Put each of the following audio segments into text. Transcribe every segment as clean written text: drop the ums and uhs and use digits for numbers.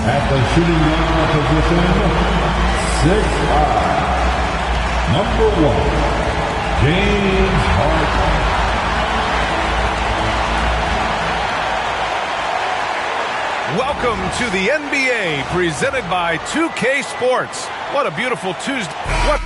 At the shooting guard position, 6'5", number 1, James Harden. Welcome to the NBA, presented by 2K Sports. What a beautiful Tuesday. What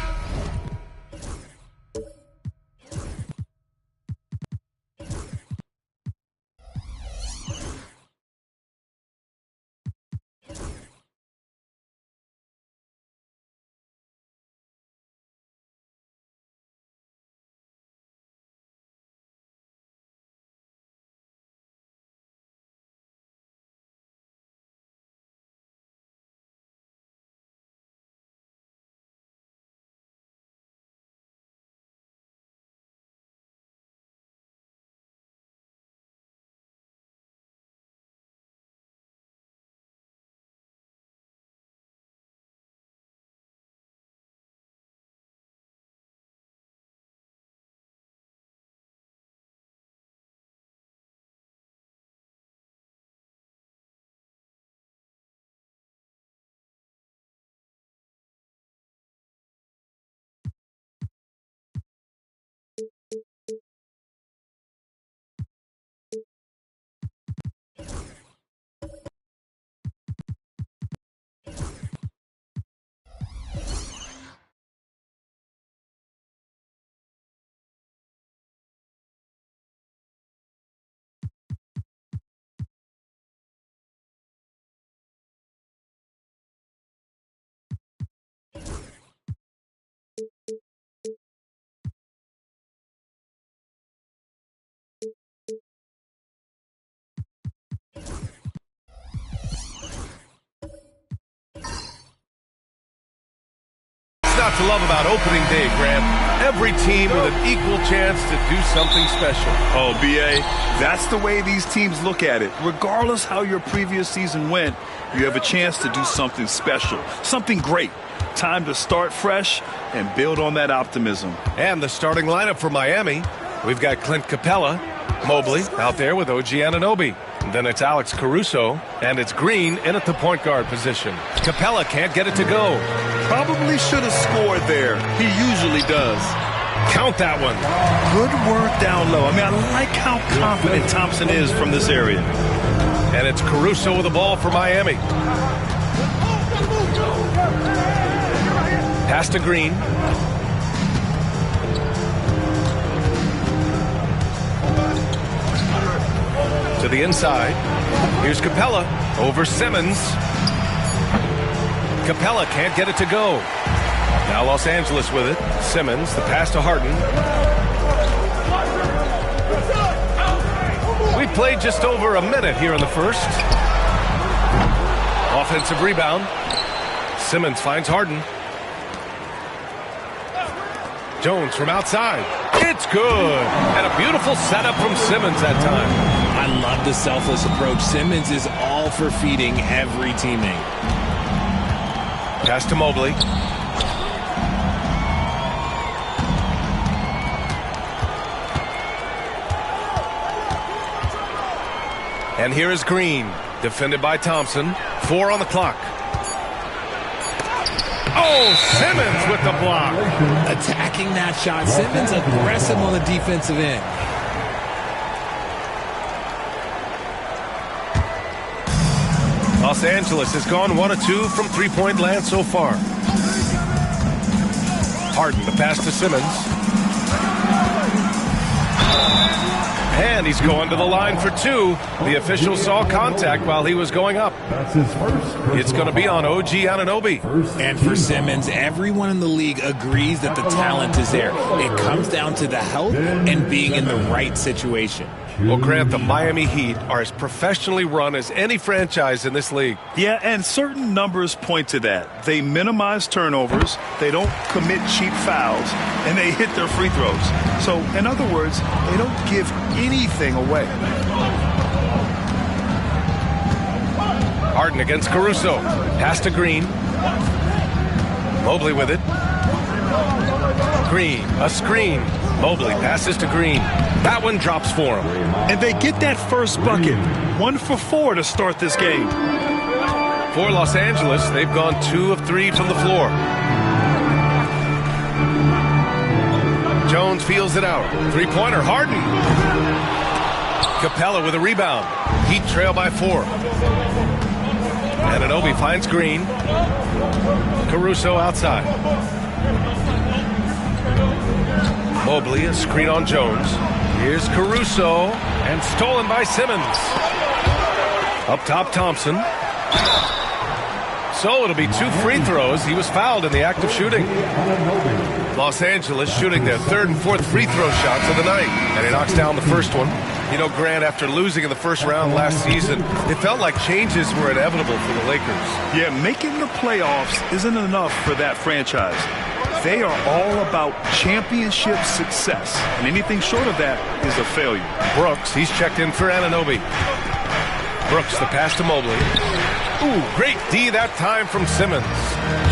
not to love about opening day, Grant? Every team with an equal chance to do something special. Oh, B.A., that's the way these teams look at it. Regardless how your previous season went, you have a chance to do something special, something great. Time to start fresh and build on that optimism. And the starting lineup for Miami. We've got Clint Capella, Mobley out there with OG Anunoby. Then it's Alex Caruso, and it's Green in at the point guard position. Capella can't get it to go. Probably should have scored there. He usually does. Count that one. Good work down low. I mean, I like how confident Thompson is from this area. And it's Caruso with the ball for Miami. Pass to Green. To the inside. Here's Capella over Simmons. Capella can't get it to go. Now Los Angeles with it. Simmons, the pass to Harden. We played just over a minute here in the first. Offensive rebound. Simmons finds Harden. Jones from outside. It's good. And a beautiful setup from Simmons that time. I love the selfless approach. Simmons is all for feeding every teammate. Pass to Mobley. And here is Green, defended by Thompson. 4 on the clock. Oh, Simmons with the block. Attacking that shot. Simmons aggressive on the defensive end. Los Angeles has gone 1 of 2 from three-point land so far. Harden, the pass to Simmons. And he's going to the line for 2. The official saw contact while he was going up. That's his first. It's going to be on OG Anunoby. And for Simmons, everyone in the league agrees that the talent is there. It comes down to the health and being in the right situation. Well, Grant, the Miami Heat are as professionally run as any franchise in this league. Yeah, and certain numbers point to that. They minimize turnovers, they don't commit cheap fouls, and they hit their free throws. So, in other words, they don't give anything away. Harden against Caruso. Pass to Green. Mobley with it. Green, a screen. Mobley passes to Green. That one drops for him. And they get that first bucket. 1 for 4 to start this game. For Los Angeles, they've gone 2 of 3 from the floor. Jones feels it out. Three-pointer, Harden. Capella with a rebound. Heat trail by 4. Anunoby finds Green. Caruso outside. Mobley, a screen on Jones. Here's Caruso, and stolen by Simmons. Up top, Thompson. So it'll be 2 free throws. He was fouled in the act of shooting. Los Angeles shooting their 3rd and 4th free throw shots of the night. And he knocks down the first one. You know, Grant, after losing in the first round last season, it felt like changes were inevitable for the Lakers. Yeah, making the playoffs isn't enough for that franchise. They are all about championship success, and anything short of that is a failure. Brooks, he's checked in for Anunoby. Brooks, the pass to Mobley. Ooh, great D that time from Simmons.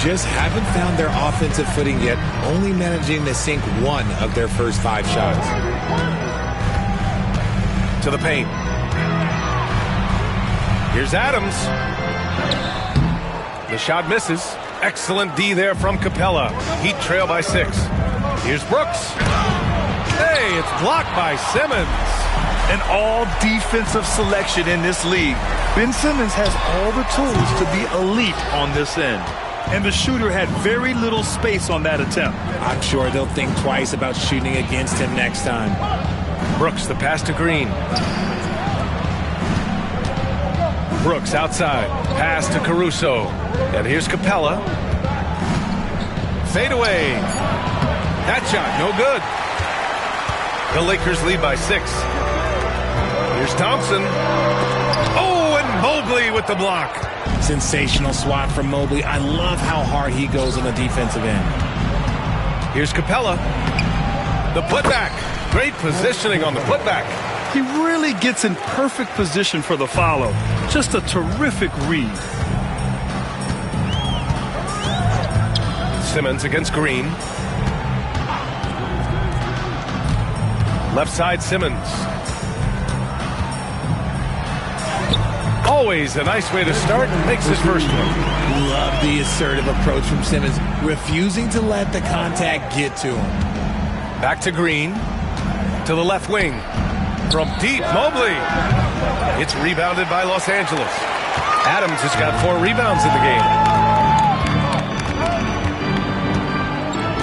Just haven't found their offensive footing yet, only managing to sink 1 of their first 5 shots. To the paint. Here's Adams. The shot misses. Excellent D there from Capella. Heat trail by 6. Here's Brooks. Hey, it's blocked by Simmons. An all-defensive selection in this league. Ben Simmons has all the tools to be elite on this end. And the shooter had very little space on that attempt. I'm sure they'll think twice about shooting against him next time. Brooks, the pass to Green. Brooks outside. Pass to Caruso. And here's Capella. Fade away. That shot, no good. The Lakers lead by 6. Here's Thompson. Oh, and Mobley with the block. Sensational swat from Mobley. I love how hard he goes on the defensive end. Here's Capella. The putback. Great positioning on the putback. He really gets in perfect position for the follow. Just a terrific read. Simmons against Green. Left side Simmons. Always a nice way to start and makes his first one. Love the assertive approach from Simmons, refusing to let the contact get to him. Back to Green. To the left wing. From deep, Mobley. It's rebounded by Los Angeles. Adams has got 4 rebounds in the game.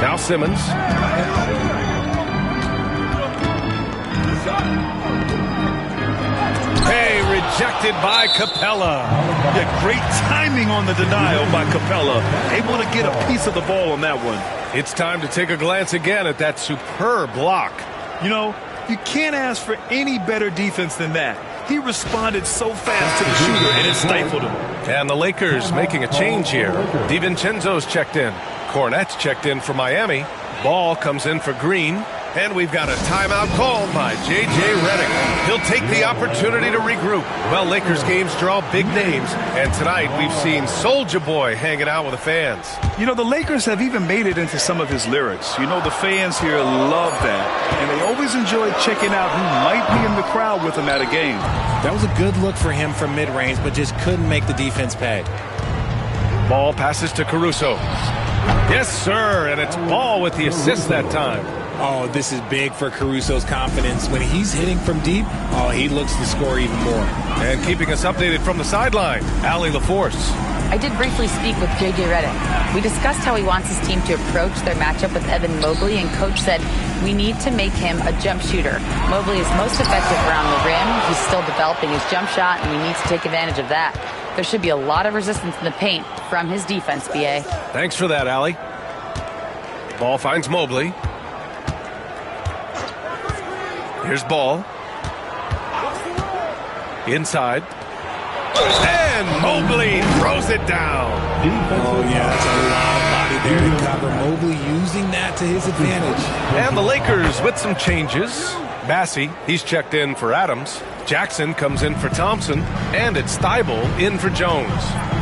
Now Simmons. Hey, rejected by Capella. Yeah, great timing on the denial by Capella. Able to get a piece of the ball on that one. It's time to take a glance again at that superb block. You know, you can't ask for any better defense than that. He responded so fast to the shooter, and it stifled him. And the Lakers making a change here. DiVincenzo's checked in. Cornette's checked in for Miami. Ball comes in for Green. And we've got a timeout called by J.J. Redick. He'll take the opportunity to regroup. Well, Lakers games draw big names. And tonight we've seen Soulja Boy hanging out with the fans. You know, the Lakers have even made it into some of his lyrics. You know, the fans here love that. And they always enjoy checking out who might be in the crowd with him at a game. That was a good look for him from mid-range, but just couldn't make the defense pay. Ball passes to Caruso. Yes, sir. And it's Ball with the assist that time. Oh, this is big for Caruso's confidence. When he's hitting from deep, oh, he looks to score even more. And keeping us updated from the sideline, Allie LaForce. I did briefly speak with J.J. Redick. We discussed how he wants his team to approach their matchup with Evan Mobley, and Coach said, we need to make him a jump shooter. Mobley is most effective around the rim. He's still developing his jump shot, and we need to take advantage of that. There should be a lot of resistance in the paint from his defense, B.A. Thanks for that, Allie. Ball finds Mobley. Here's Ball. Inside. And Mobley throws it down. Oh, yeah, that's a lot of body there to cover. Mobley using that to his advantage. And the Lakers with some changes. Bassey, he's checked in for Adams. Jackson comes in for Thompson. And it's Thibault in for Jones.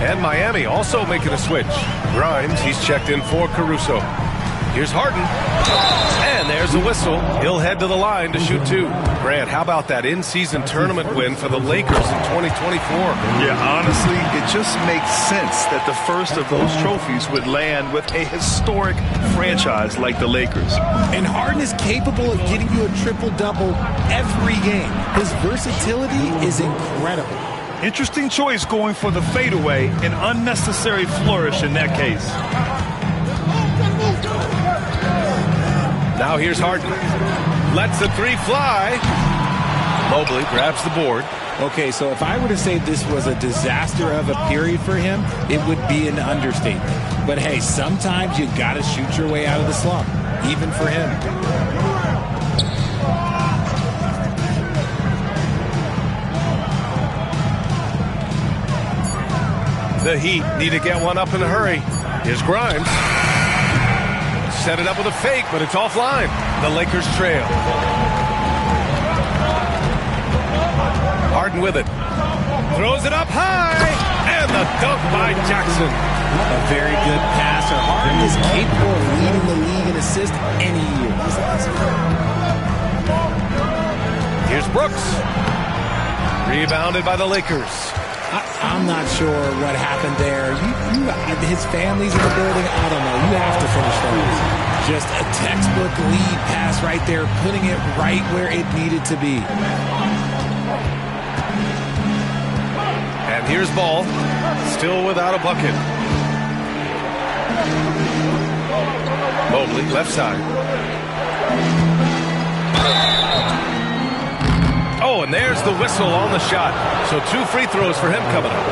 And Miami also making a switch. Grimes, he's checked in for Caruso. Here's Harden. And there's a whistle. He'll head to the line to shoot 2. Grant, how about that in-season tournament win for the Lakers in 2024? Yeah, honestly, it just makes sense that the first of those trophies would land with a historic franchise like the Lakers. And Harden is capable of getting you a triple-double every game. His versatility is incredible. Interesting choice going for the fadeaway, an unnecessary flourish in that case. Now here's Harden. Lets the 3 fly. Mobley grabs the board. Okay, so if I were to say this was a disaster of a period for him, it would be an understatement. But hey, sometimes you got to shoot your way out of the slump, even for him. The Heat need to get one up in a hurry. Here's Grimes. Set it up with a fake, but it's offline. The Lakers trail. Harden with it. Throws it up high. And the dunk by Jackson. A very good passer. Harden is capable of leading the league in assists any year. Here's Brooks. Rebounded by the Lakers. I'm not sure what happened there. His family's in the building. I don't know. You have to finish those. Just a textbook lead pass right there, putting it right where it needed to be. And here's Ball, still without a bucket. Mobley, left side. Oh, and there's the whistle on the shot. So 2 free throws for him coming up.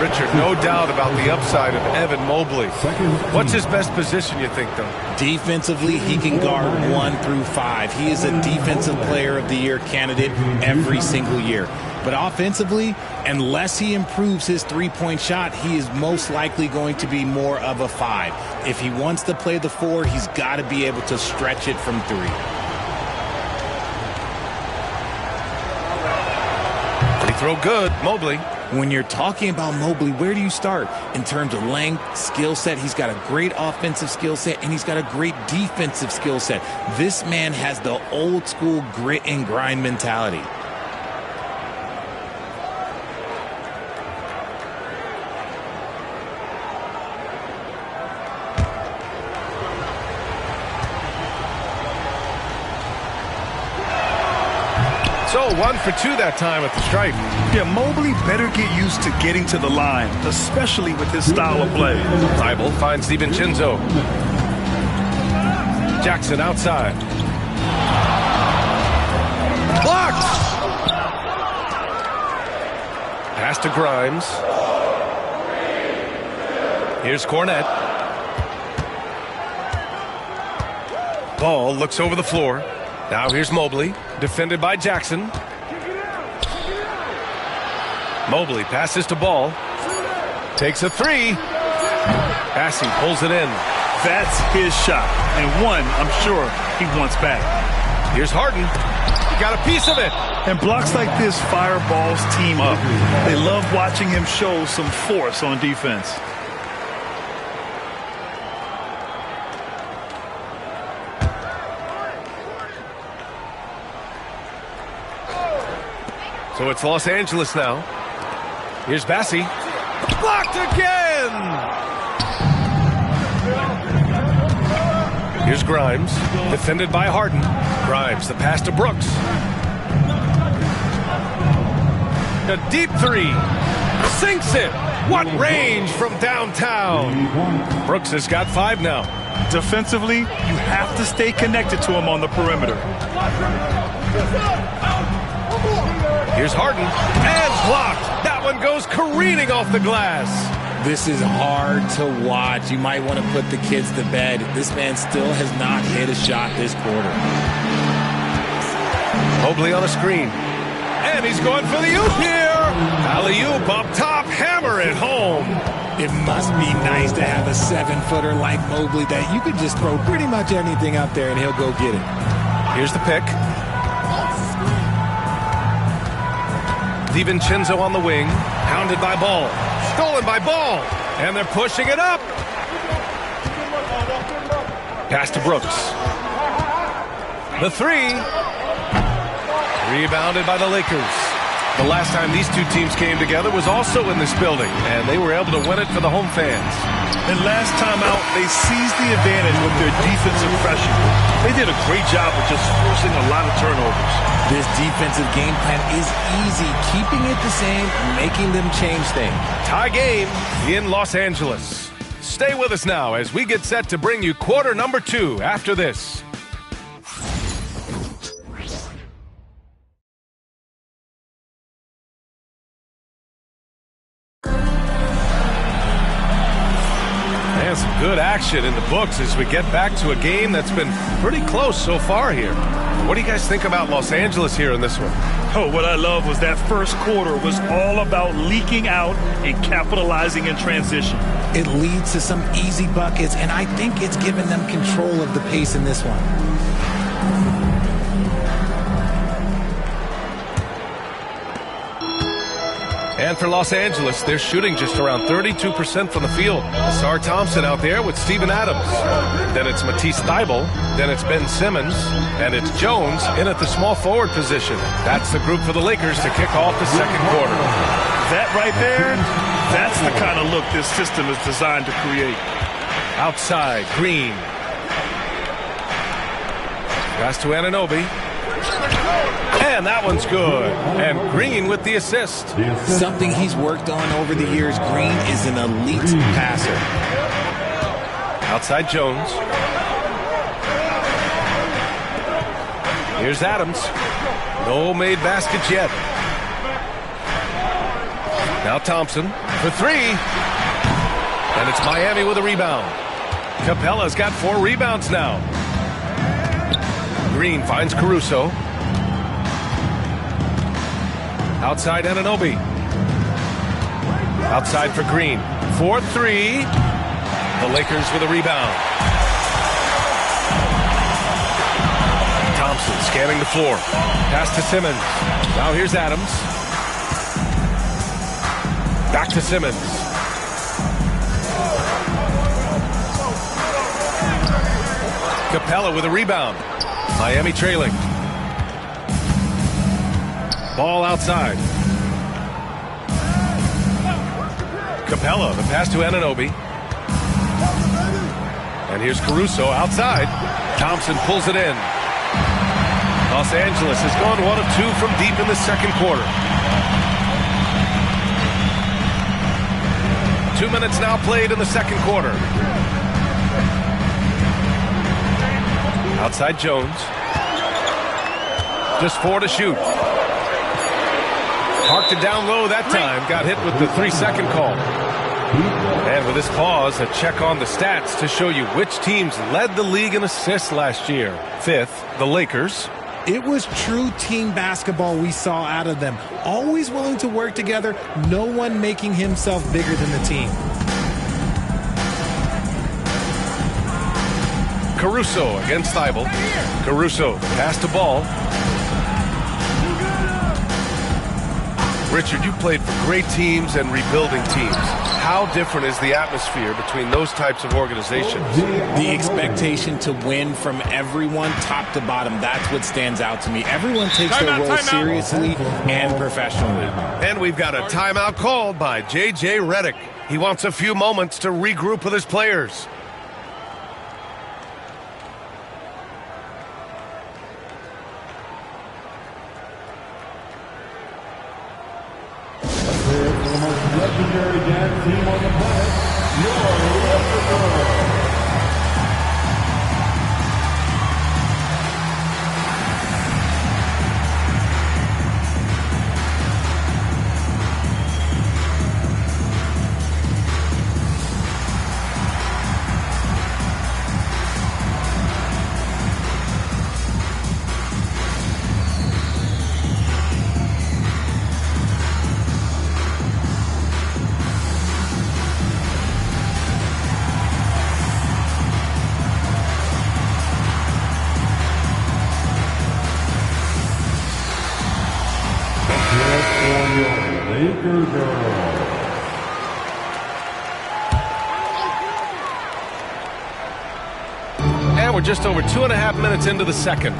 Richard, no doubt about the upside of Evan Mobley. What's his best position, you think, though? Defensively, he can guard 1 through 5. He is a Defensive Player of the Year candidate every single year. But offensively, unless he improves his three-point shot, he is most likely going to be more of a 5. If he wants to play the 4, he's got to be able to stretch it from 3. Free throw good, Mobley. When you're talking about Mobley, where do you start? In terms of length, skill set, he's got a great offensive skill set, and he's got a great defensive skill set. This man has the old school grit and grind mentality. So 1 for 2 that time at the stripe. Yeah, Mobley better get used to getting to the line, especially with his style of play. Thibault finds DiVincenzo. Jackson outside. Blocked! Pass to Grimes. Here's Cornette. Ball looks over the floor. Now here's Mobley, defended by Jackson. Mobley passes to Ball. Takes a 3. Bassey pulls it in. That's his shot, and one I'm sure he wants back. Here's Harden. Got a piece of it. And blocks like this fire Ball's team up. They love watching him show some force on defense. So it's Los Angeles now. Here's Bassey. Blocked again! Here's Grimes, defended by Harden. Grimes, the pass to Brooks. A deep 3. Sinks it! What range from downtown! Brooks has got 5 now. Defensively, you have to stay connected to him on the perimeter. Here's Harden, and blocked. That one goes careening off the glass. This is hard to watch. You might want to put the kids to bed. This man still has not hit a shot this quarter. Mobley on a screen. And he's going for the oop here. Alley-oop up top, hammer it home. It must be nice to have a 7-footer like Mobley that you could just throw pretty much anything out there and he'll go get it. Here's the pick. DiVincenzo on the wing, hounded by Ball. Stolen by Ball. And they're pushing it up. Pass to Brooks. The 3. Rebounded by the Lakers. The last time these two teams came together was also in this building, and they were able to win it for the home fans. And last time out, they seized the advantage with their defensive pressure. They did a great job of just forcing a lot of turnovers. This defensive game plan is easy, keeping it the same, making them change things. Tie game in Los Angeles. Stay with us now as we get set to bring you quarter number 2 after this. And some good action in the books as we get back to a game that's been pretty close so far here. What do you guys think about Los Angeles here in this one? Oh, what I love was that first quarter was all about leaking out and capitalizing in transition. It leads to some easy buckets, and I think it's given them control of the pace in this one. And for Los Angeles, they're shooting just around 32% from the field. Asar Thompson out there with Steven Adams. Then it's Matisse Thybulle. Then it's Ben Simmons. And it's Jones in at the small forward position. That's the group for the Lakers to kick off the second quarter. That right there, that's the kind of look this system is designed to create. Outside, Green. Pass to Anunoby. And that one's good. And Green with the assist. Something he's worked on over the years. Green is an elite passer. Outside Jones. Here's Adams. No made baskets yet. Now Thompson for 3. And it's Miami with a rebound. Capella's got 4 rebounds now. Green finds Caruso. Outside Anunoby. Outside for Green. 4-3. The Lakers with a rebound. Thompson scanning the floor. Pass to Simmons. Now here's Adams. Back to Simmons. Capella with a rebound. Miami trailing. Ball outside. Capella, the pass to Anunoby. And here's Caruso outside. Thompson pulls it in. Los Angeles has gone 1 of 2 from deep in the second quarter. 2 minutes now played in the second quarter. Outside Jones. Just 4 to shoot. Parked it down low that time. Got hit with the 3-second call. And with this pause, a check on the stats to show you which teams led the league in assists last year. 5th, the Lakers. It was true team basketball we saw out of them. Always willing to work together, no one making himself bigger than the team. Caruso against Thibault. Caruso, the pass to Ball. Richard, you played for great teams and rebuilding teams. How different is the atmosphere between those types of organizations? The expectation to win from everyone, top to bottom, that's what stands out to me. Everyone takes their role seriously and professionally. And we've got a timeout called by J.J. Redick. He wants a few moments to regroup with his players. Legendary dance team on the planet, your Lakers. And we're just over 2.5 minutes into the second.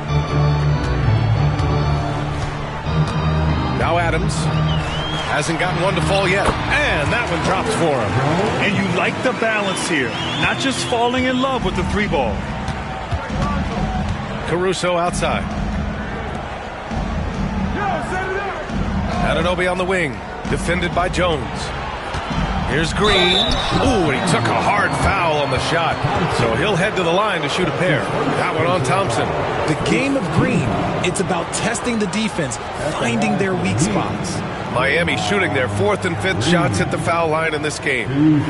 Now Adams hasn't gotten one to fall yet, and that one drops for him. And you like the balance here, not just falling in love with the 3-ball. Caruso outside. Anunoby on the wing, defended by Jones. Here's Green. Ooh, and he took a hard foul on the shot. So he'll head to the line to shoot a pair. That one on Thompson. The game of Green, it's about testing the defense, finding their weak spots. Miami shooting their 4th and 5th shots at the foul line in this game.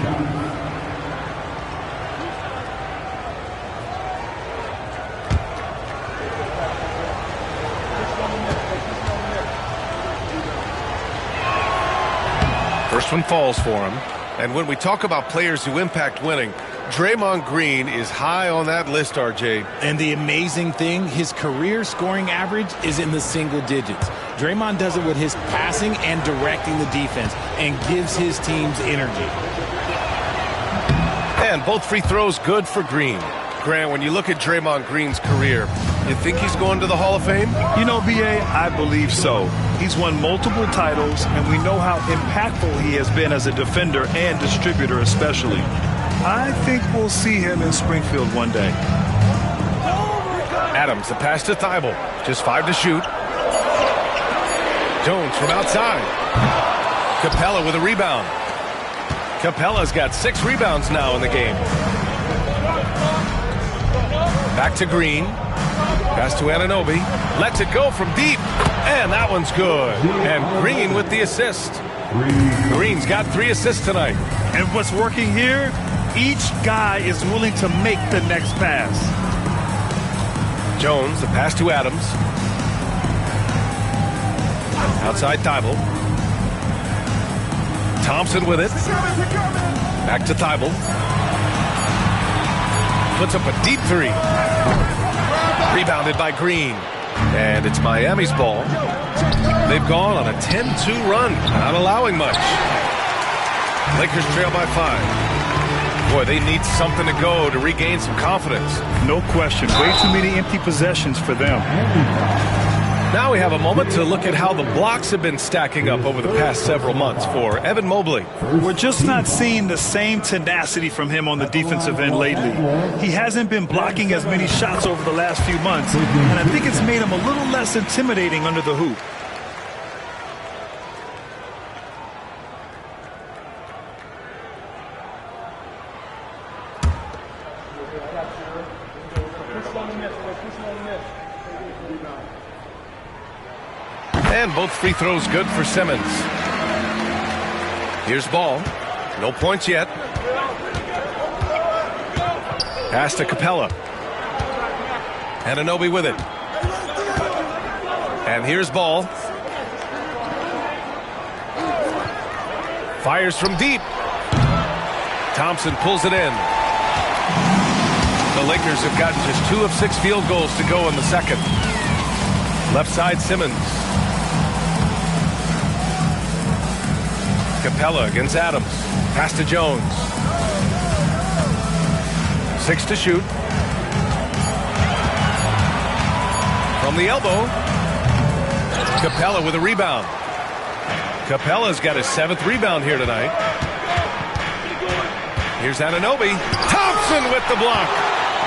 First one falls for him. And when we talk about players who impact winning, Draymond Green is high on that list, RJ. And the amazing thing, his career scoring average is in the single digits. Draymond does it with his passing and directing the defense and gives his teams energy. And both free throws good for Green. Grant, when you look at Draymond Green's career, you think he's going to the Hall of Fame? You know, B.A., I believe so. He's won multiple titles, and we know how impactful he has been as a defender and distributor especially. I think we'll see him in Springfield one day. Adams, the pass to Thibault. Just 5 to shoot. Jones from outside. Capella with a rebound. Capella's got 6 rebounds now in the game. Back to Green. Pass to Anunoby. Lets it go from deep. And that one's good. And Green with the assist. Green's got 3 assists tonight. And what's working here? Each guy is willing to make the next pass. Jones, the pass to Adams. Outside Thibault. Thompson with it. Back to Thibault. Puts up a deep three. Rebounded by Green. And it's Miami's ball. They've gone on a 10-2 run, not allowing much. Lakers trail by 5. Boy, they need something to go to regain some confidence. No question. Way too many empty possessions for them. Now we have a moment to look at how the blocks have been stacking up over the past several months for Evan Mobley. We're just not seeing the same tenacity from him on the defensive end lately. He hasn't been blocking as many shots over the last few months, and I think it's made him a little less intimidating under the hoop. And both free throws good for Simmons. Here's ball. No points yet. Pass to Capella. Anunoby with it. And here's ball. Fires from deep. Thompson pulls it in. The Lakers have gotten just 2 of 6 field goals to go in the second. Left side Simmons. Capella against Adams. Pass to Jones. 6 to shoot. From the elbow. Capella with a rebound. Capella's got his 7th rebound here tonight. Here's Anunoby. Thompson with the block.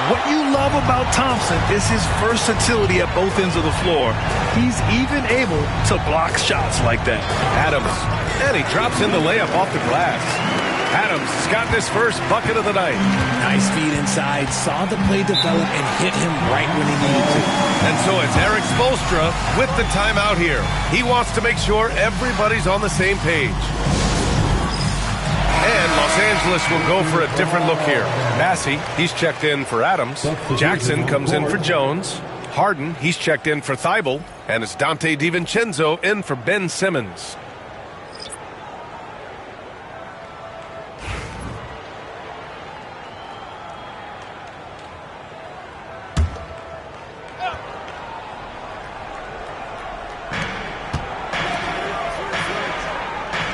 What you love about Thompson is his versatility at both ends of the floor. He's even able to block shots like that. Adams. And he drops in the layup off the glass. Adams has gotten his first bucket of the night. Nice feed inside. Saw the play develop and hit him right when he needed to. And so it's Eric Spoelstra with the timeout here. He wants to make sure everybody's on the same page. And Los Angeles will go for a different look here. Massey, he's checked in for Adams. Jackson comes in for Jones. Harden, he's checked in for Thibault. And it's Dante DiVincenzo in for Ben Simmons.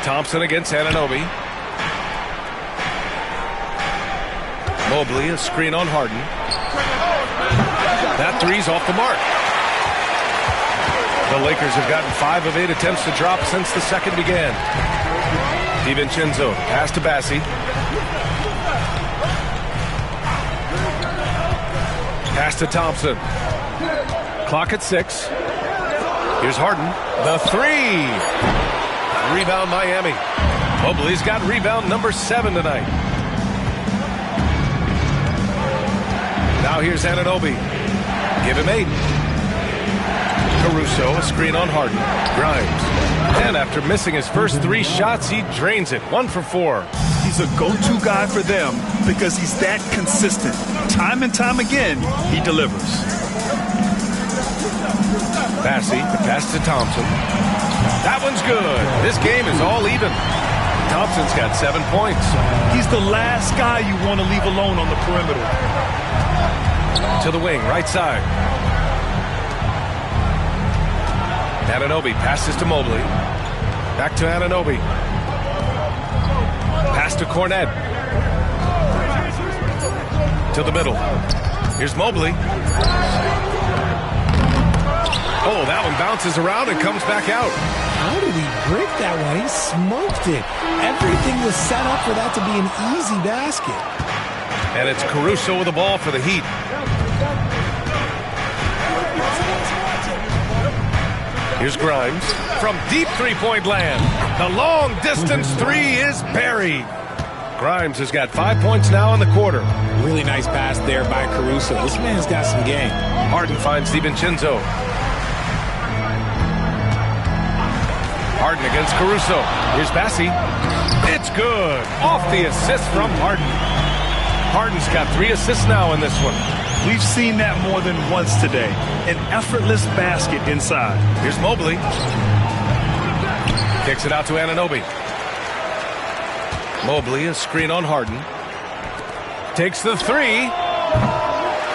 Thompson against Anunoby. Mobley, a screen on Harden. That three's off the mark. The Lakers have gotten 5 of 8 attempts to drop since the second began. DiVincenzo, pass to Bassi. Pass to Thompson. Clock at 6. Here's Harden. The 3. Rebound Miami. Mobley's got rebound number 7 tonight. Now here's Anunoby. Give him 8. Caruso, a screen on Harden. Grimes. And after missing his first 3 shots, he drains it. 1 for 4. He's a go-to guy for them because he's that consistent. Time and time again, he delivers. Bassi, the pass to Thompson. That one's good. This game is all even. Thompson's got 7 points. He's the last guy you want to leave alone on the perimeter. To the wing, right side. Anunoby passes to Mobley. Back to Anunoby. Pass to Cornet. To the middle. Here's Mobley. Oh, that one bounces around and comes back out. How did he break that one? He smoked it. Everything was set up for that to be an easy basket. And it's Caruso with the ball for the Heat. Here's Grimes from deep three-point land. The long-distance 3 is buried. Grimes has got 5 points now in the quarter. Really nice pass there by Caruso. This man's got some game. Harden finds DiVincenzo. Harden against Caruso. Here's Bassi. It's good. Off the assist from Harden. Harden's got 3 assists now in this one. We've seen that more than once today. An effortless basket inside. Here's Mobley. Kicks it out to Anunoby. Mobley, a screen on Harden. Takes the three.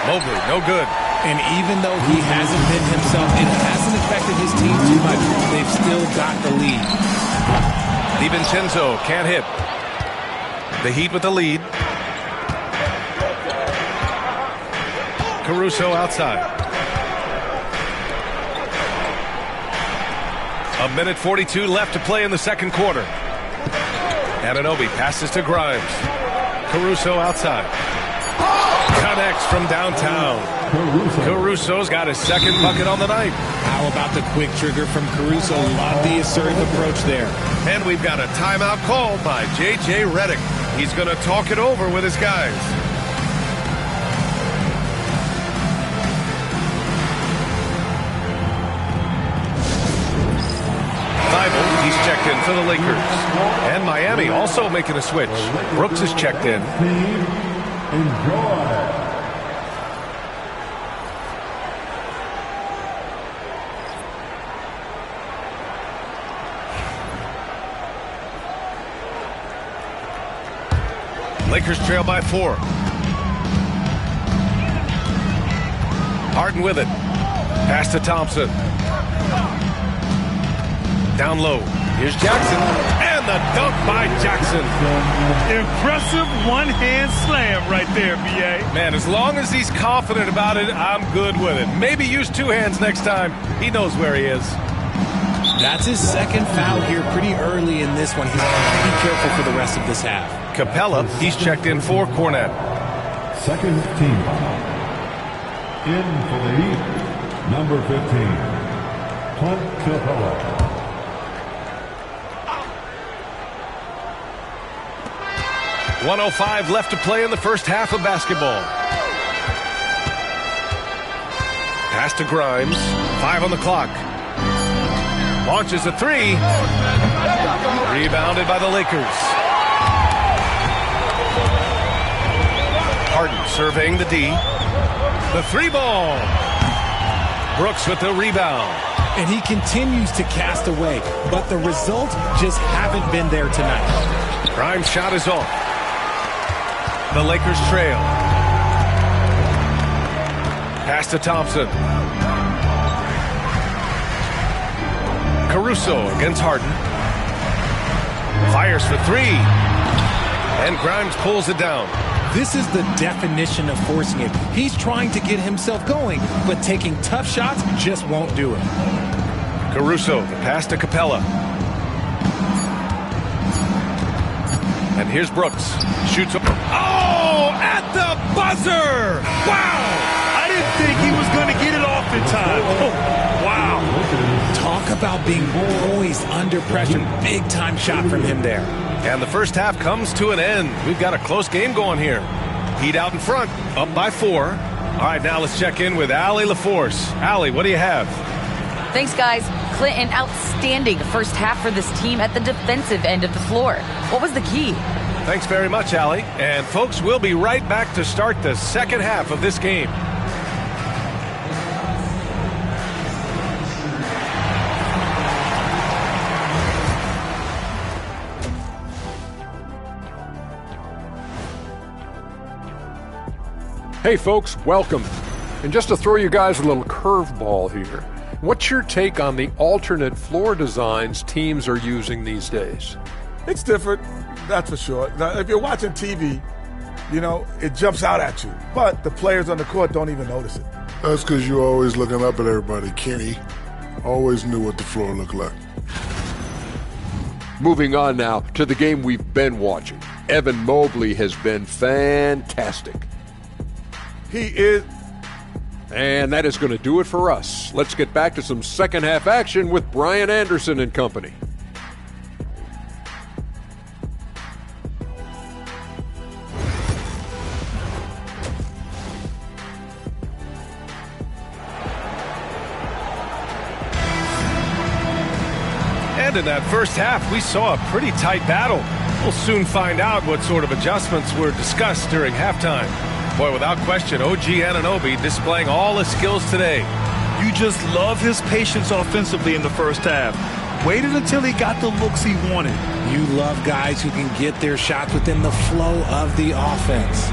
Mobley, no good. And even though he hasn't been himself, it hasn't affected his team too much. They've still got the lead. DiVincenzo can't hit. The Heat with the lead. Caruso outside. 1:42 left to play in the second quarter. Anunoby passes to Grimes. Caruso outside. Connects from downtown. Caruso's got his second bucket on the night. How about the quick trigger from Caruso? Love the assertive approach there. And we've got a timeout called by J.J. Redick. He's going to talk it over with his guys. Thibault, he's checked in for the Lakers. And Miami also making a switch. Brooks is checked in. Enjoy. Lakers trail by 4. Harden with it. Pass to Thompson. Down low. Here's Jackson. And the dunk by Jackson. Impressive one-hand slam right there, B.A. Man, as long as he's confident about it, I'm good with it. Maybe use 2 hands next time. He knows where he is. That's his second foul here pretty early in this one. He's got to be careful for the rest of this half. Capella, he's checked in for Cornet. Second team. In for the Heat, number 15, Clint Capella. .105 left to play in the first half of basketball. Pass to Grimes. 5 on the clock. Launches a 3. Rebounded by the Lakers. Harden surveying the D. The 3 ball. Brooks with the rebound. And he continues to cast away, but the results just haven't been there tonight. Grimes' shot is off. The Lakers trail. Pass to Thompson. Caruso against Harden. Fires for 3. And Grimes pulls it down. This is the definition of forcing it. He's trying to get himself going, but taking tough shots just won't do it. Caruso, the pass to Capella. And here's Brooks. Shoots. Oh, at the buzzer! Wow! I didn't think he was going to get it off in time. Oh, wow. Talk about being poised under pressure. Big time shot from him there. And the first half comes to an end. We've got a close game going here. Heat out in front, up by 4. All right, now let's check in with Allie LaForce. Allie, what do you have? Thanks, guys. Clint, an outstanding first half for this team at the defensive end of the floor. What was the key? Thanks very much, Allie. And folks, we'll be right back to start the second half of this game. Hey folks, welcome. And just to throw you guys a little curveball here, what's your take on the alternate floor designs teams are using these days? It's different, that's for sure. Now, if you're watching TV, you know, it jumps out at you. But the players on the court don't even notice it. That's because you're always looking up at everybody, Kenny. Always knew what the floor looked like. Moving on now to the game we've been watching. Evan Mobley has been fantastic. He is. And that is going to do it for us. Let's get back to some second half action with Brian Anderson and company. And in that first half, we saw a pretty tight battle. We'll soon find out what sort of adjustments were discussed during halftime. Boy, without question, OG Anunoby displaying all his skills today. You just love his patience offensively in the first half. Waited until he got the looks he wanted. You love guys who can get their shots within the flow of the offense.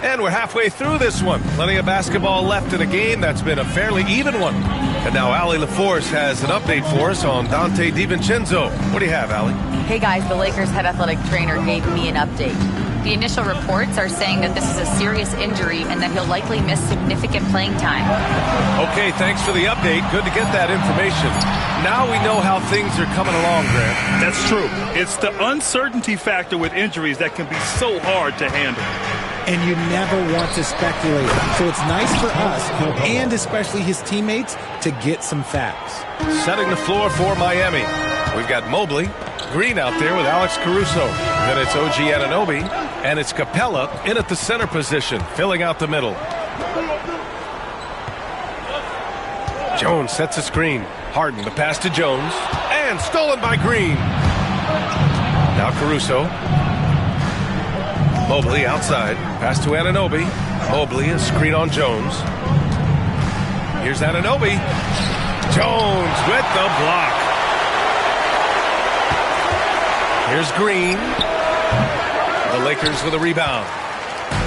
And we're halfway through this one. Plenty of basketball left in a game that's been a fairly even one. And now Allie LaForce has an update for us on Dante DiVincenzo. What do you have, Allie? Hey guys, the Lakers head athletic trainer gave me an update. The initial reports are saying that this is a serious injury and that he'll likely miss significant playing time. Okay, thanks for the update. Good to get that information. Now we know how things are coming along, Grant. That's true. It's the uncertainty factor with injuries that can be so hard to handle. And you never want to speculate. So it's nice for us, and especially his teammates, to get some facts. Setting the floor for Miami. We've got Mobley, Green out there with Alex Caruso. Then it's OG Anunoby, and it's Capella in at the center position, filling out the middle. Jones sets a screen. Harden, the pass to Jones, and stolen by Green. Now Caruso. Mobley outside. Pass to Anunoby. Mobley, a screen on Jones. Here's Anunoby. Jones with the block. Here's Green. The Lakers with a rebound.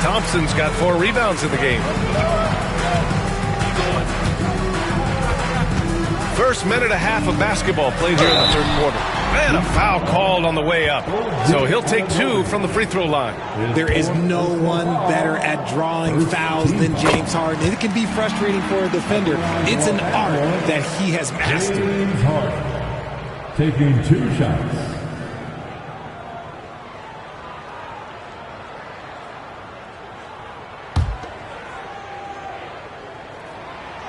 Thompson's got 4 rebounds in the game. First minute and a half of basketball played here in the third quarter. And a foul called on the way up. So he'll take 2 from the free throw line. There is no one better at drawing fouls than James Harden. It can be frustrating for a defender. It's an art that he has mastered. James Harden taking 2 shots.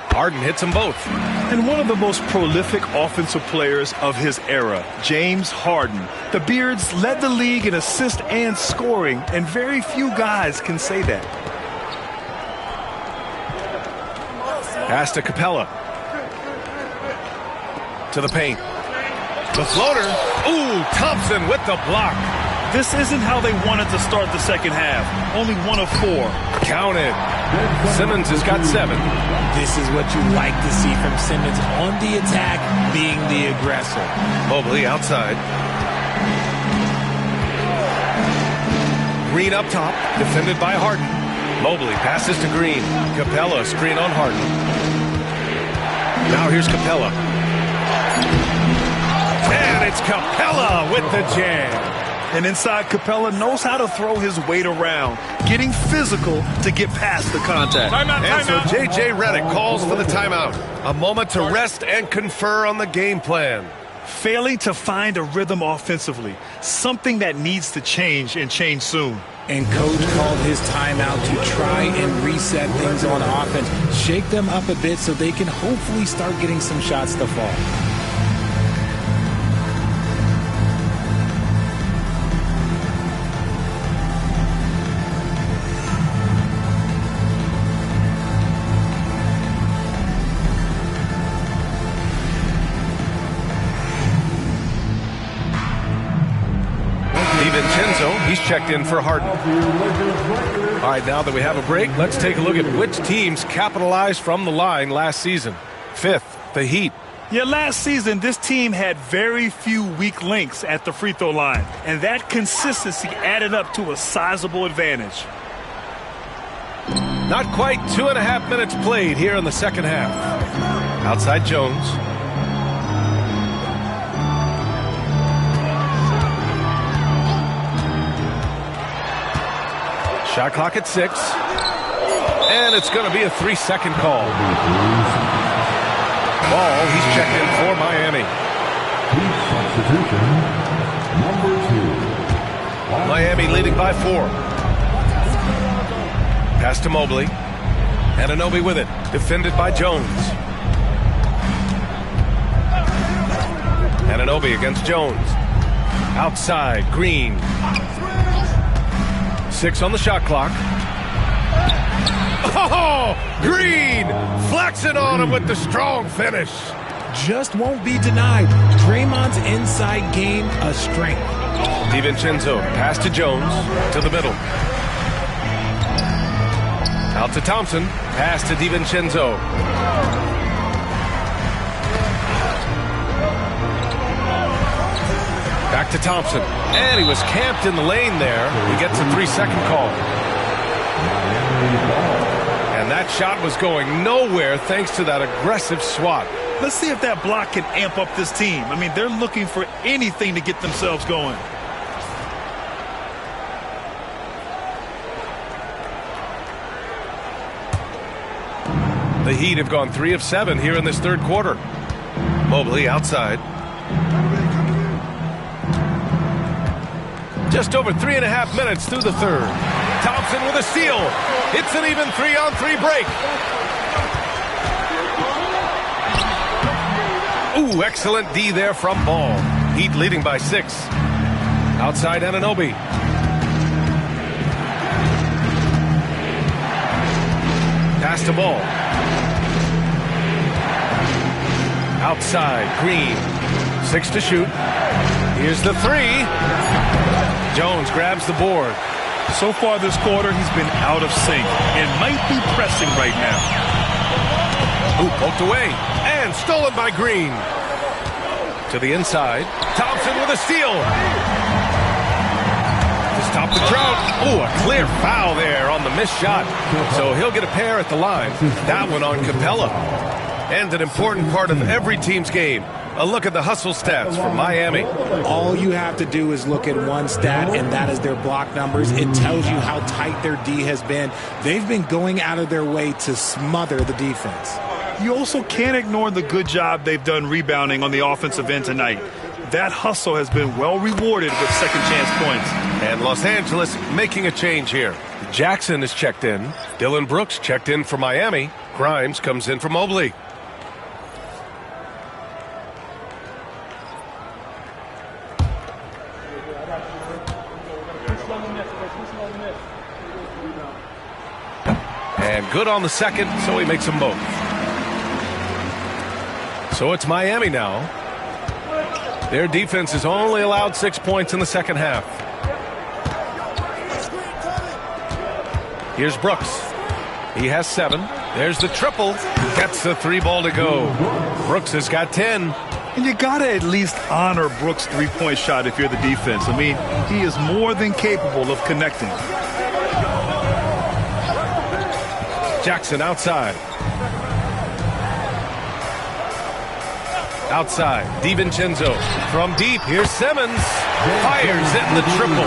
Harden hits them both. And one of the most prolific offensive players of his era, James Harden. The Beards led the league in assists and scoring, and very few guys can say that. Pass to Capella. To the paint. The floater. Ooh, Thompson with the block. This isn't how they wanted to start the second half. Only 1 of 4. Counted. Simmons has got 7. This is what you like to see from Simmons on the attack, being the aggressor. Mobley outside. Green up top, defended by Harden. Mobley passes to Green. Capella screen on Harden. Now here's Capella. And it's Capella with the jam. And inside, Capella knows how to throw his weight around, getting physical to get past the contact. And so J.J. Redick calls for the timeout. A moment to rest and confer on the game plan. Failing to find a rhythm offensively, something that needs to change and change soon. And coach called his timeout to try and reset things on offense, shake them up a bit so they can hopefully start getting some shots to fall. DiVincenzo, he's checked in for Harden. All right, now that we have a break, let's take a look at which teams capitalized from the line last season. 5th, the Heat. Yeah, last season, this team had very few weak links at the free throw line, and that consistency added up to a sizable advantage. Not quite 2.5 minutes played here in the second half. Outside Jones. Shot clock at 6. And it's going to be a 3-second call. Ball, he's checked in for Miami. Substitution number 2. Miami leading by 4. Pass to Mobley. Anunoby with it. Defended by Jones. Anunoby against Jones. Outside, Green. 6 on the shot clock. Oh, Green flexing on him with the strong finish. Just won't be denied. Draymond's inside game a strength. DiVincenzo, pass to Jones, to the middle. Out to Thompson, pass to DiVincenzo. Back to Thompson. And he was camped in the lane there. He gets a 3-second call. And that shot was going nowhere thanks to that aggressive swat. Let's see if that block can amp up this team. I mean, they're looking for anything to get themselves going. The Heat have gone 3 of 7 here in this third quarter. Mobley outside. Just over 3.5 minutes through the third. Thompson with a steal. It's an even 3-on-3 break. Ooh, excellent D there from Ball. Heat leading by 6. Outside Anunoby. Pass to Ball. Outside, Green. 6 to shoot. Here's the 3. Jones grabs the board. So far this quarter, he's been out of sync and might be pressing right now. Ooh, poked away. And stolen by Green. To the inside. Thompson with a steal. To stop the drought. Ooh, a clear foul there on the missed shot. So he'll get a pair at the line. That one on Capella. And an important part of every team's game. A look at the hustle stats from Miami. All you have to do is look at one stat, and that is their block numbers. It tells you how tight their D has been. They've been going out of their way to smother the defense. You also can't ignore the good job they've done rebounding on the offensive end tonight. That hustle has been well rewarded with second chance points. And Los Angeles making a change here. Jackson is checked in. Dylan Brooks checked in for Miami. Grimes comes in for Mobley. And good on the second, so he makes them both. So it's Miami now. Their defense has only allowed 6 points in the second half. Here's Brooks. He has 7. There's the triple. Gets the 3 ball to go. Brooks has got 10. And you got to at least honor Brooks' three-point shot if you're the defense. I mean, he is more than capable of connecting. Jackson outside. Outside, DiVincenzo from deep. Here's Simmons. Fires in the triple.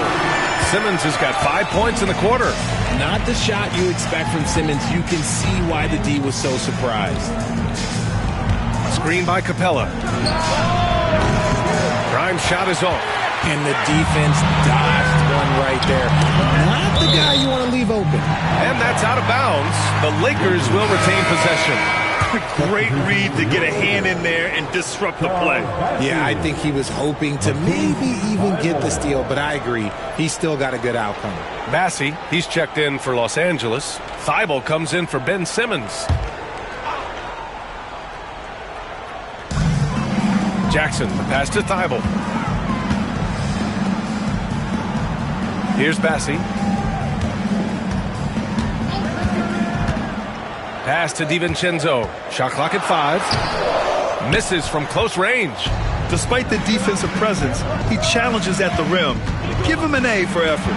Simmons has got 5 points in the quarter. Not the shot you expect from Simmons. You can see why the D was so surprised. Screen by Capella. Grimes shot is off. And the defense dodged one right there. Not the guy you want to leave open. And that's out of bounds. The Lakers will retain possession. Great read to get a hand in there and disrupt the play. Yeah, I think he was hoping to maybe even get the steal, but I agree. He still got a good outcome. Massey, he's checked in for Los Angeles. Thibault comes in for Ben Simmons. Jackson, the pass to Thibault. Here's Bassey. Pass to DiVincenzo. Shot clock at 5. Misses from close range. Despite the defensive presence, he challenges at the rim. Give him an A for effort.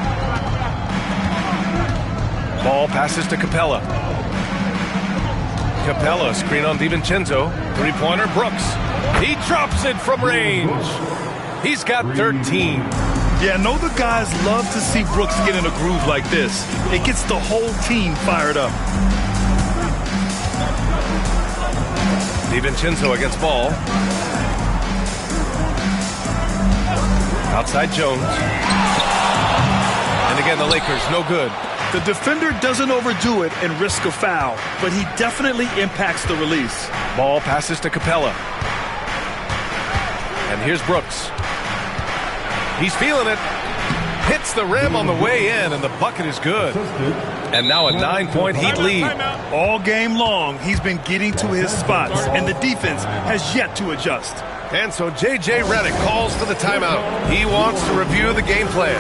Ball passes to Capella. Capella, screen on DiVincenzo. Three-pointer, Brooks. He drops it from range. He's got 13. Yeah, I know the guys love to see Brooks get in a groove like this. It gets the whole team fired up. DiVincenzo against Ball. Outside Jones. And again, the Lakers, no good. The defender doesn't overdo it and risk a foul, but he definitely impacts the release. Ball passes to Capella. And here's Brooks. He's feeling it. Hits the rim on the way in, and the bucket is good. And now a 9-point Heat lead. All game long, he's been getting to his spots, and the defense has yet to adjust. And so J.J. Redick calls for the timeout. He wants to review the game plan.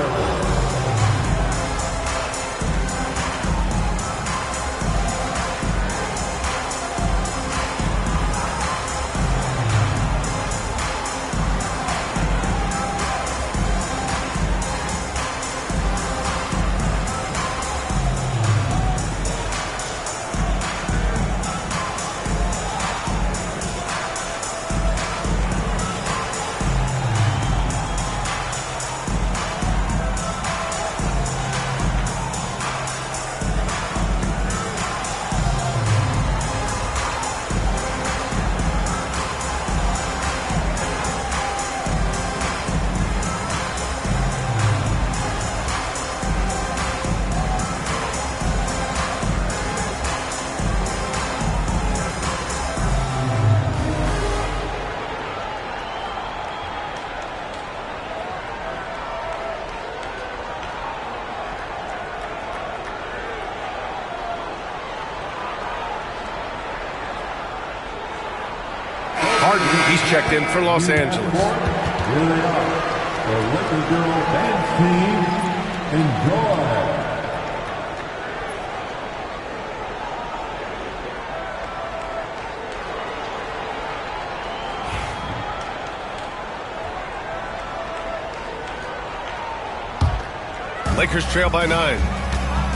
Harden, he's checked in for Los Angeles. Here they are, the Laker Girl Dance Team. Enjoy. Lakers trail by 9.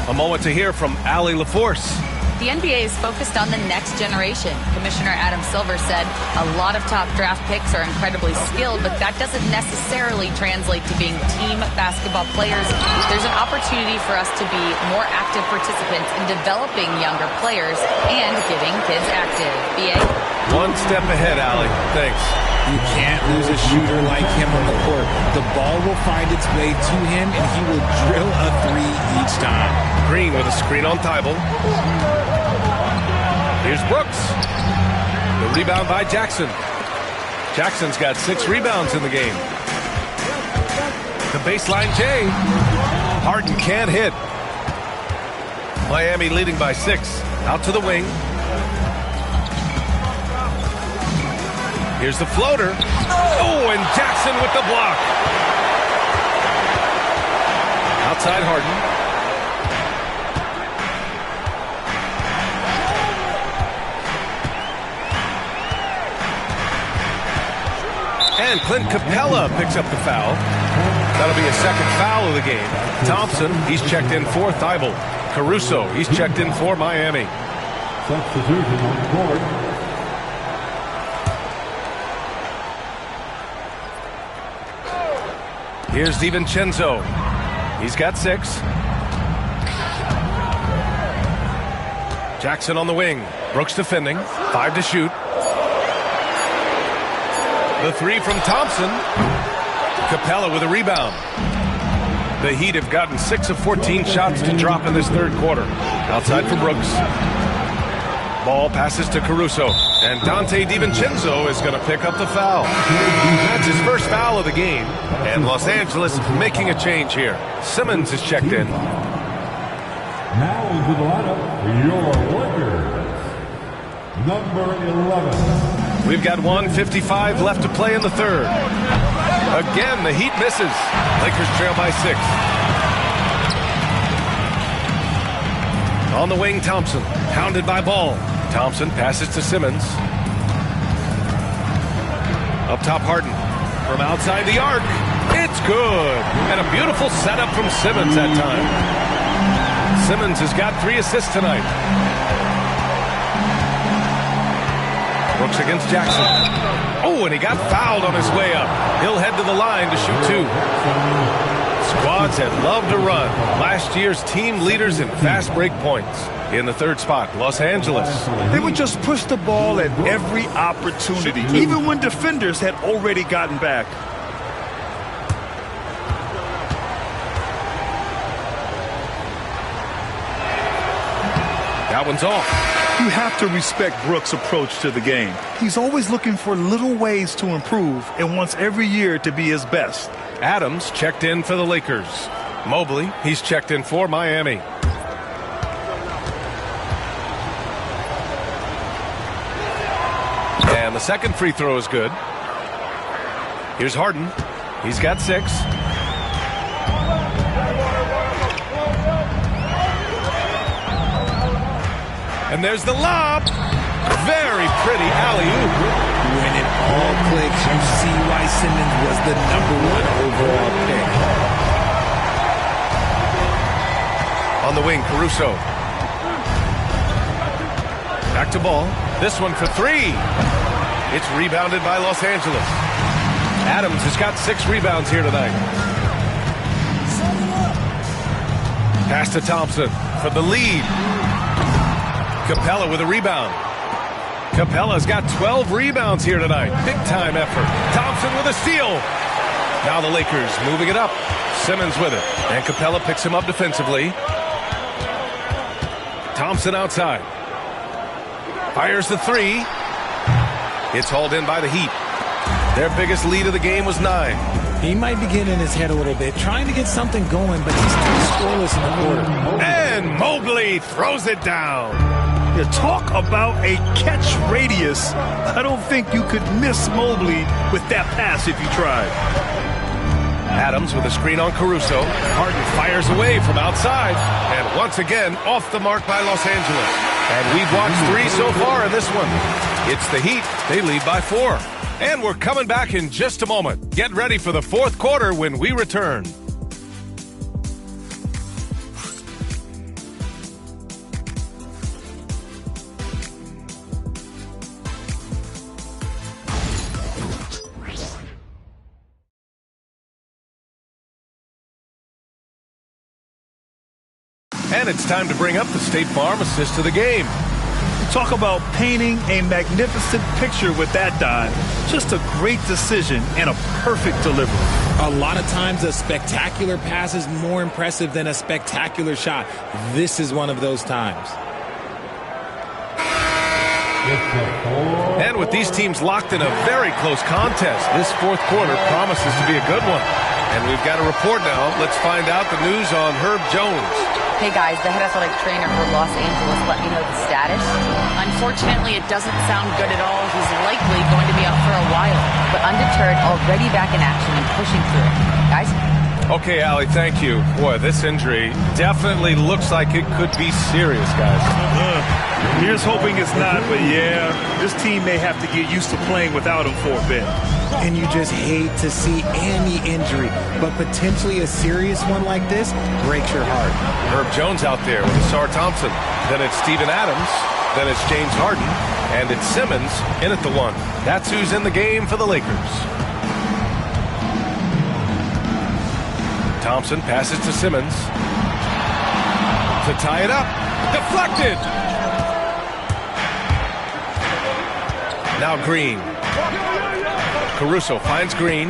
A moment to hear from Allie LaForce. The NBA is focused on the next generation. Commissioner Adam Silver said a lot of top draft picks are incredibly skilled, but that doesn't necessarily translate to being team basketball players. There's an opportunity for us to be more active participants in developing younger players and getting kids active. BA? One step ahead, Allie. Thanks. You can't lose a shooter like him on the court. The ball will find its way to him, and he will drill a three each time. Green with a screen on Thibault. Here's Brooks. The rebound by Jackson. Jackson's got 6 rebounds in the game. The baseline J. Harden can't hit. Miami leading by 6. Out to the wing. Here's the floater. Oh, and Jackson with the block. Outside Harden. And Clint Capella picks up the foul. That'll be a second foul of the game. Thompson, he's checked in for Thibault. Caruso, he's checked in for Miami. Substitution on the court. Here's DiVincenzo. He's got 6. Jackson on the wing. Brooks defending. 5 to shoot. The 3 from Thompson. Capella with a rebound. The Heat have gotten 6 of 14 shots to drop in this third quarter. Outside for Brooks. Ball passes to Caruso. And Dante DiVincenzo is going to pick up the foul. That's his first foul of the game. And Los Angeles making a change here. Simmons is checked in. Now into the lineup, your Lakers. Number 11. We've got 1:55 left to play in the third. Again, the Heat misses. Lakers trail by 6. On the wing, Thompson. Hounded by Ball. Thompson passes to Simmons. Up top, Harden. From outside the arc. It's good. And a beautiful setup from Simmons that time. Simmons has got 3 assists tonight. Brooks against Jackson. Oh, and he got fouled on his way up. He'll head to the line to shoot 2. Squads that love to run. Last year's team leaders in fast break points. In the third spot, Los Angeles. They would just push the ball at every opportunity, even when defenders had already gotten back. That one's off. You have to respect Brooks' approach to the game. He's always looking for little ways to improve and wants every year to be his best. Adams checked in for the Lakers. Mobley, he's checked in for Miami. And the second free throw is good. Here's Harden. He's got 6. And there's the lob. Very pretty alley-oop. When it all clicks, you see why Simmons was the #1 overall pick. On the wing, Caruso. Back to Ball. This one for 3. It's rebounded by Los Angeles. Adams has got 6 rebounds here tonight. Pass to Thompson for the lead. Capella with a rebound. Capella's got 12 rebounds here tonight. Big-time effort. Thompson with a steal. Now the Lakers moving it up. Simmons with it. And Capella picks him up defensively. Thompson outside. Fires the 3. It's hauled in by the Heat. Their biggest lead of the game was 9. He might be getting in his head a little bit, trying to get something going, but he's still scoreless in the quarter. And Mobley throws it down. You talk about a catch radius. I don't think you could miss Mobley with that pass if you tried. Adams with a screen on Caruso. Harden fires away from outside. And once again, off the mark by Los Angeles. And we've watched 3 so far in this one. It's the Heat. They lead by 4. And we're coming back in just a moment. Get ready for the 4th quarter when we return. And it's time to bring up the State Farm assist of the game. Talk about painting a magnificent picture with that dive. Just a great decision and a perfect delivery. A lot of times a spectacular pass is more impressive than a spectacular shot. This is one of those times. And with these teams locked in a very close contest, this 4th quarter promises to be a good one. And we've got a report now. Let's find out the news on Herb Jones. Hey guys, the head athletic trainer for Los Angeles let me know the status. Unfortunately, it doesn't sound good at all. He's likely going to be out for a while, but undeterred, already back in action and pushing through it. Guys? Okay, Allie, thank you. Boy, this injury definitely looks like it could be serious, guys. Here's hoping it's not, but yeah, this team may have to get used to playing without him for a bit. And you just hate to see any injury, but potentially a serious one like this breaks your heart. Herb Jones out there with Asar Thompson. Then it's Steven Adams. Then it's James Harden. And it's Simmons in at the 1. That's who's in the game for the Lakers. Thompson passes to Simmons. To tie it up. Deflected. Now Green. Caruso finds Green.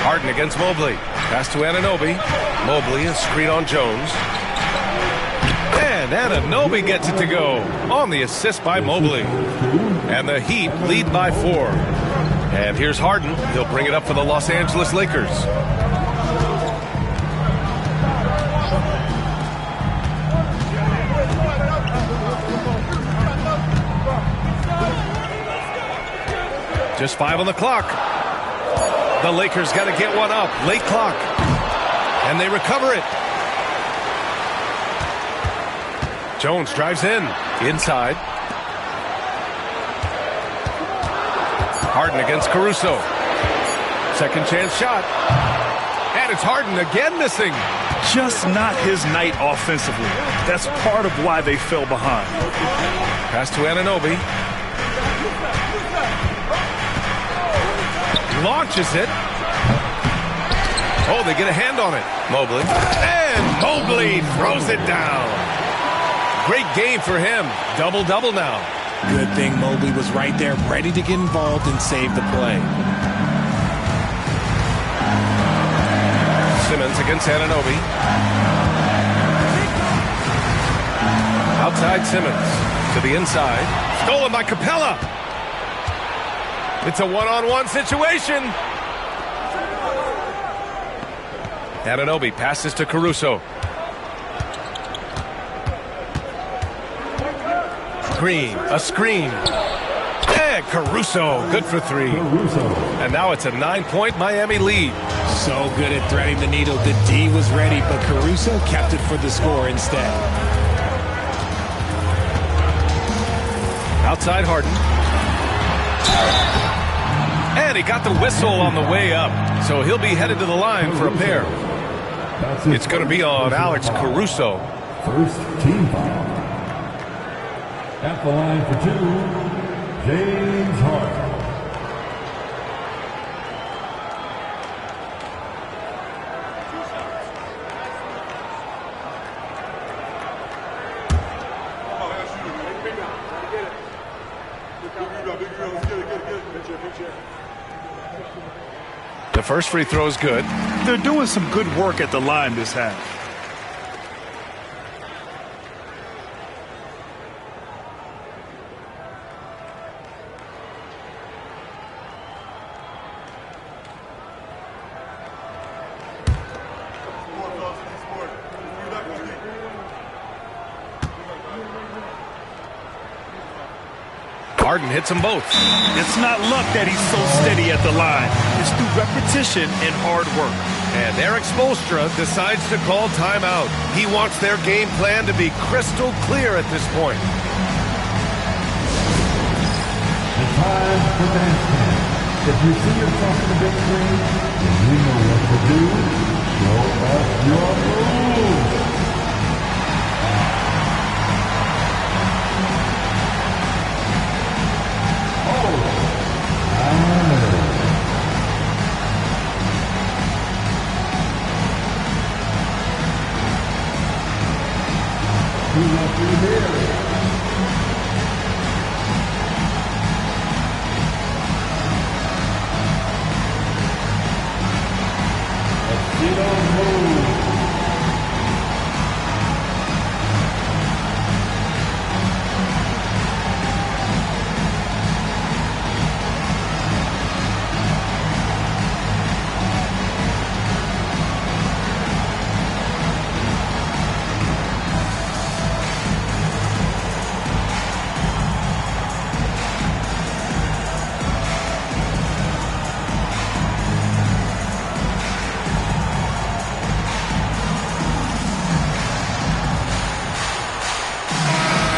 Harden against Mobley. Pass to Anunoby. Mobley, a screen on Jones. And Anunoby gets it to go on the assist by Mobley. And the Heat lead by 4. And here's Harden. He'll bring it up for the Los Angeles Lakers. Just 5 on the clock. The Lakers got to get one up. Late clock. And they recover it. Jones drives in. Inside. Harden against Caruso. Second chance shot. And it's Harden again missing. Just not his night offensively. That's part of why they fell behind. Pass to Anunoby. Launches it. Oh, they get a hand on it. Mobley. And Mobley throws it down. Great game for him. Double-double now. Good thing Mobley was right there, ready to get involved and save the play. Simmons against Anunoby. Outside Simmons to the inside. Stolen by Capella. It's a one-on-one situation. Anunoby passes to Caruso. Green, a screen. And Caruso, good for 3. And now it's a 9-point Miami lead. So good at threading the needle. The D was ready, but Caruso kept it for the score instead. Outside Harden. And he got the whistle on the way up. So he'll be headed to the line for a pair. It's going to be on Alex Caruso. First team foul. At the line for 2, James Harden. The first free throw is good. They're doing some good work at the line this half. Harden hits them both. It's not luck that he's so steady at the line. It's through repetition and hard work. And Eric Spoelstra decides to call timeout. He wants their game plan to be crystal clear at this point. The time for dance camp. If you see yourself in the big screen and you know what to do, show us your moves.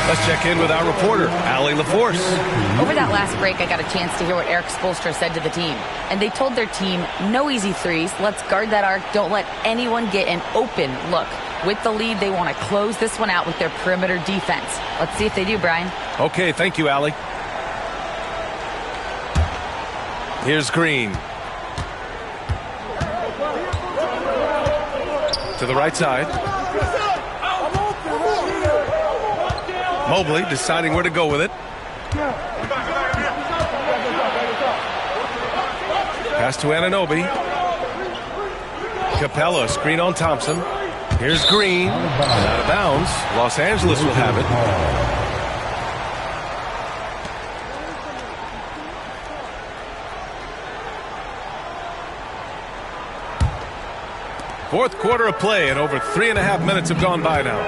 Let's check in with our reporter, Allie LaForce. Over that last break, I got a chance to hear what Eric Spoelstra said to the team. And they told their team, no easy threes. Let's guard that arc. Don't let anyone get an open look. With the lead, they want to close this one out with their perimeter defense. Let's see if they do, Brian. Okay, thank you, Allie. Here's Green. To the right side. Mobley deciding where to go with it. Pass to Anunoby. Capella, screen on Thompson. Here's Green. Out of bounds. Los Angeles will have it. Fourth quarter of play, and over 3.5 minutes have gone by now.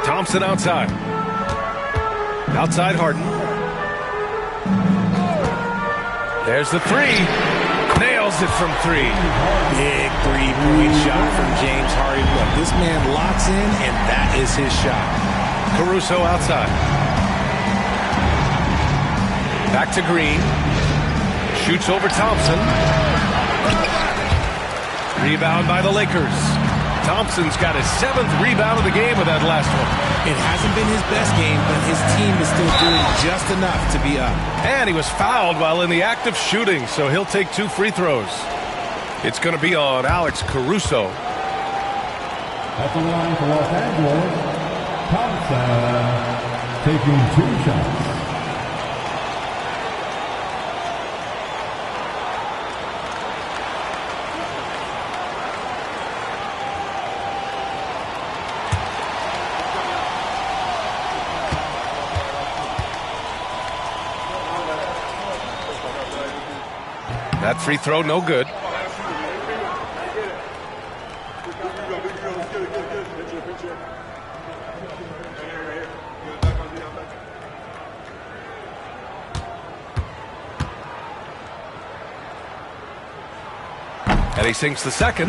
Thompson outside. Outside Harden. There's the three. Nails it from three. Big three-point shot from James Harden. Look, this man locks in, and that is his shot. Caruso outside. Back to Green. Shoots over Thompson. Rebound by the Lakers. Thompson's got his 7th rebound of the game with that last one. It hasn't been his best game, but his team is still doing just enough to be up. And he was fouled while in the act of shooting, so he'll take 2 free throws. It's going to be on Alex Caruso. At the line for Los Angeles, Thompson taking 2 shots. That free throw, no good. And he sinks the second.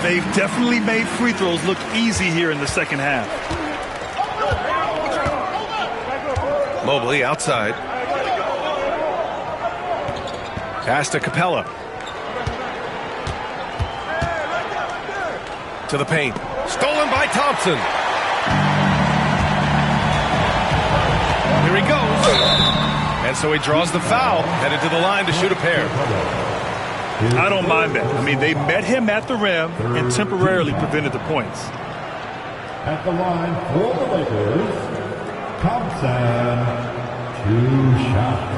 They've definitely made free throws look easy here in the second half. Mobley outside. Pass to Capella. To the paint. Stolen by Thompson. Here he goes. And so he draws the foul, headed to the line to shoot a pair. I don't mind that. I mean, they met him at the rim and temporarily prevented the points. At the line for the Lakers, Thompson, 2 shots.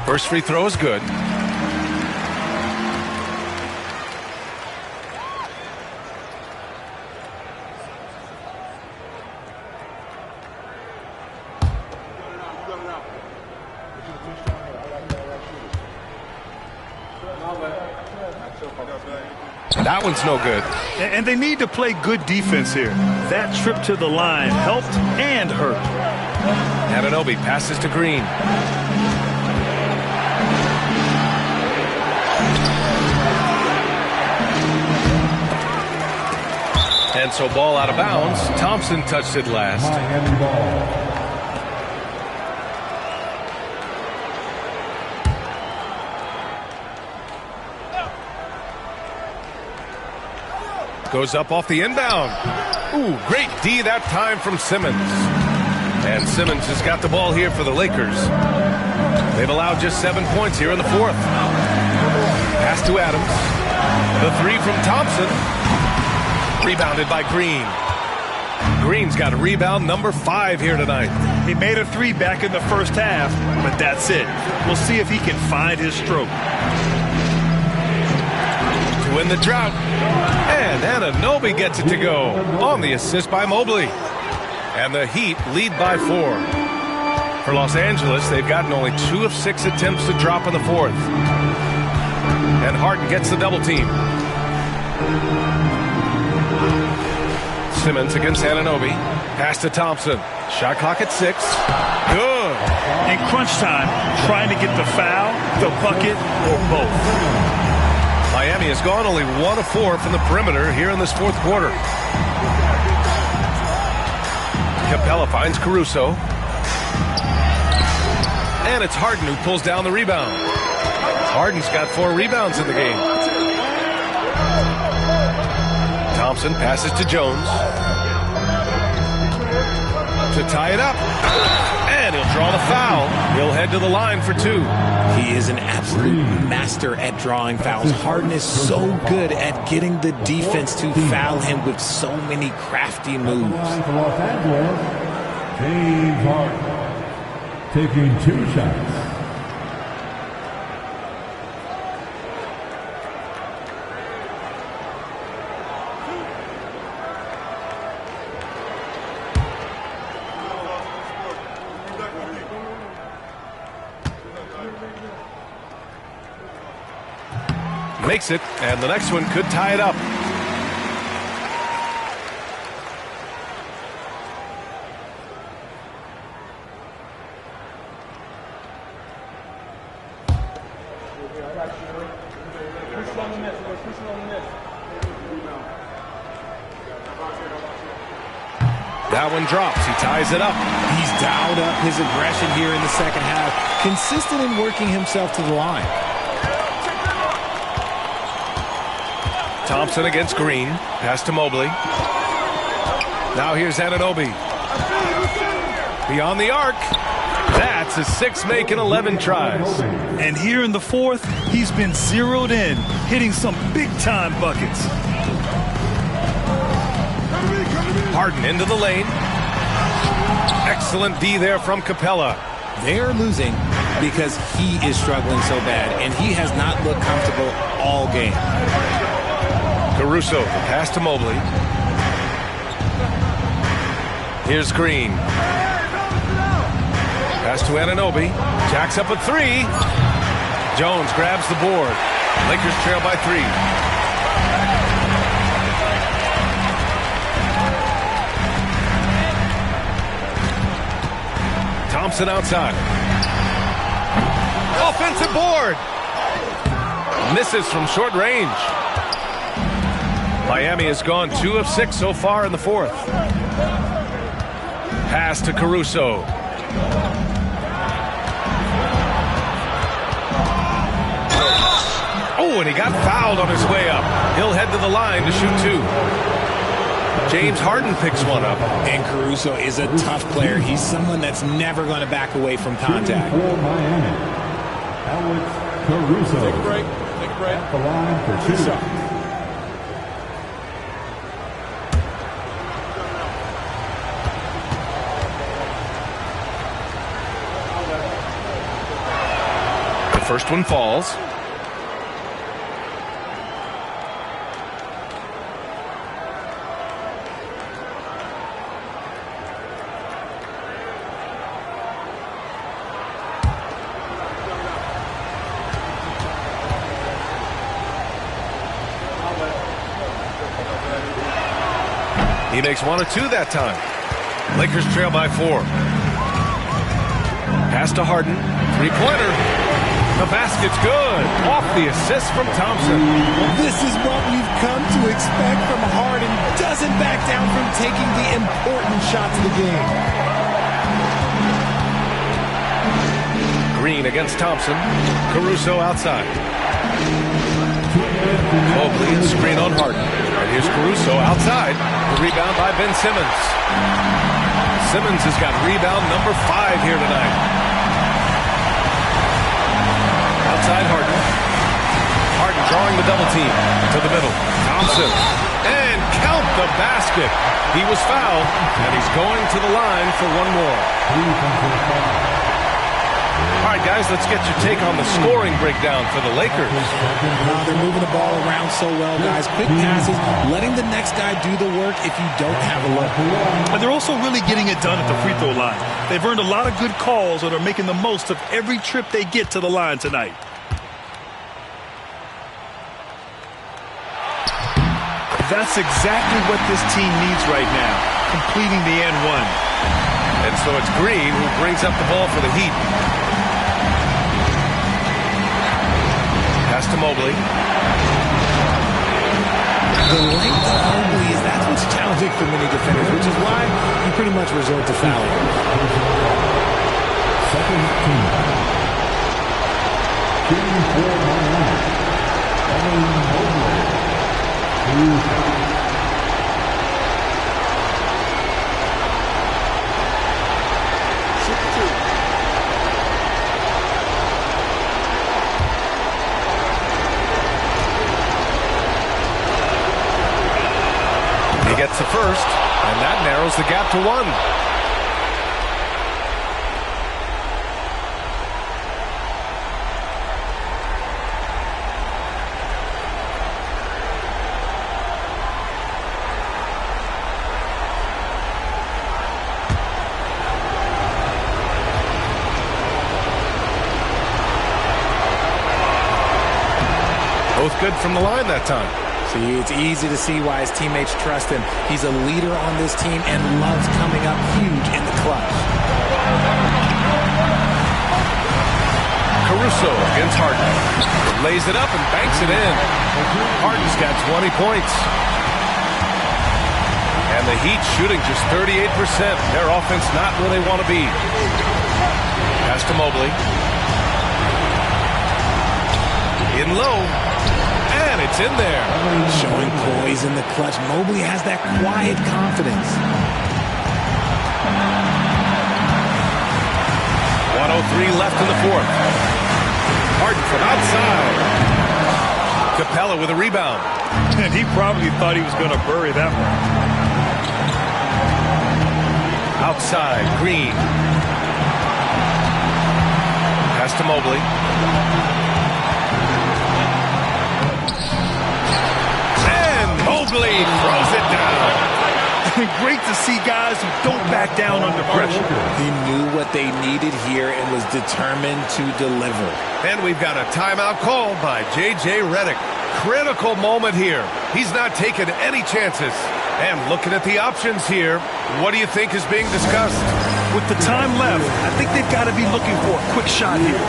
First free throw is good. That one's no good. And they need to play good defense here. That trip to the line helped and hurt. Anunoby passes to Green. And so ball out of bounds. Thompson touched it last. Miami ball. Goes up off the inbound. Ooh, great D that time from Simmons. And Simmons has got the ball here for the Lakers. They've allowed just 7 points here in the fourth. Pass to Adams. The three from Thompson. Rebounded by Green. Green's got a rebound number 5 here tonight. He made a three back in the first half, but that's it. We'll see if he can find his stroke. To win the drought. And Anunoby gets it to go on the assist by Mobley. And the Heat lead by 4. For Los Angeles, they've gotten only 2 of 6 attempts to drop in the fourth. And Harden gets the double team. Simmons against Anunoby. Pass to Thompson. Shot clock at 6. Good. In crunch time, trying to get the foul, the bucket, or both. Miami has gone only 1 of 4 from the perimeter here in this fourth quarter. Capella finds Caruso. And it's Harden who pulls down the rebound. Harden's got 4 rebounds in the game. Thompson passes to Jones. To tie it up. And he'll draw the foul. He'll head to the line for 2. He is an absolute master at drawing fouls. Harden is so good at getting the defense to foul him with so many crafty moves. For Los Angeles, James Harden taking 2 shots. Makes it, and the next one could tie it up. That one drops. He ties it up. He's dialed up his aggression here in the second half, consistent in working himself to the line. Thompson against Green. Pass to Mobley. Now here's Anunoby. Beyond the arc. That's a 6 make in 11 tries. And here in the fourth, he's been zeroed in, hitting some big-time buckets. Harden into the lane. Excellent D there from Capella. They're losing because he is struggling so bad, and he has not looked comfortable all game. Caruso, the pass to Mobley. Here's Green. Pass to Anunoby. Jacks up a 3. Jones grabs the board. Lakers trail by 3. Thompson outside. Offensive board. Misses from short range. Miami has gone 2 of 6 so far in the fourth. Pass to Caruso. Oh, and he got fouled on his way up. He'll head to the line to shoot 2. James Harden picks one up. And Caruso is a tough player. He's someone that's never going to back away from contact. For Miami, Alex Caruso. Take a break. Take a break. At the line for 2. The first one falls. He makes 1 of 2 that time. Lakers trail by 4. Pass to Harden. Three-pointer. The basket's good. Off the assist from Thompson. This is what we've come to expect from Harden. Doesn't back down from taking the important shots of the game. Green against Thompson. Caruso outside. Mobley and screen on Harden. And here's Caruso outside. The rebound by Ben Simmons. Simmons has got rebound number 5 here tonight. Outside Harden. Harden drawing the double team to the middle. Thompson. And count the basket. He was fouled, and he's going to the line for one more. All right, guys, let's get your take on the scoring breakdown for the Lakers. They're moving the ball around so well, guys. Quick passes, letting the next guy do the work if you don't have a look. And they're also really getting it done at the free throw line. They've earned a lot of good calls and are making the most of every trip they get to the line tonight. That's exactly what this team needs right now, completing the and one. And so it's Green who brings up the ball for the Heat. Pass to Mobley. The length of Mobley that's what's challenging for many defenders, which is why you pretty much resort to fouling. Second team. Shooting for Miami. Evan Mobley. He gets the first, and that narrows the gap to 1. Both good from the line that time. See, it's easy to see why his teammates trust him. He's a leader on this team and loves coming up huge in the clutch. Caruso against Harden. Lays it up and banks it in. Harden's got 20 points. And the Heat shooting just 38%. Their offense not where they want to be. Pass to Mobley. In low. And it's in there. Showing poise in the clutch. Mobley has that quiet confidence. 1:03 left in the fourth. Harden from outside. Capella with a rebound. And he probably thought he was going to bury that one. Outside, Green. Pass to Mobley. Mobley throws it down. Great to see guys who don't back down under pressure. He knew what they needed here and was determined to deliver. And we've got a timeout called by J.J. Redick. Critical moment here. He's not taking any chances. And looking at the options here, what do you think is being discussed? With the time left, I think they've got to be looking for a quick shot here.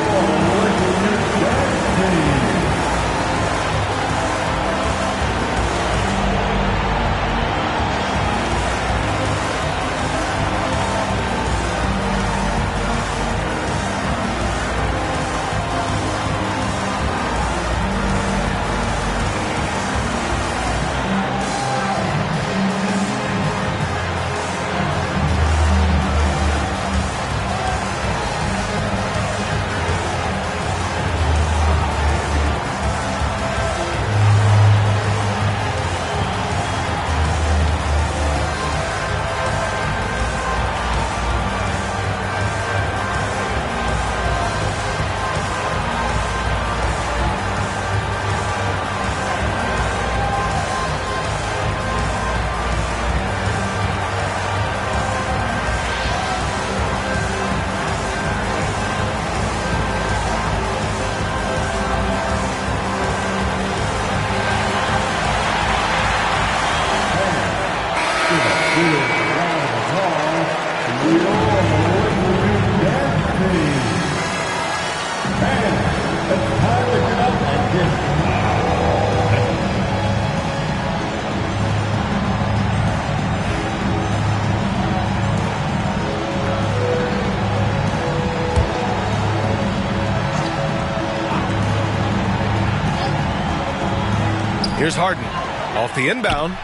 Here's Harden. Off the inbound.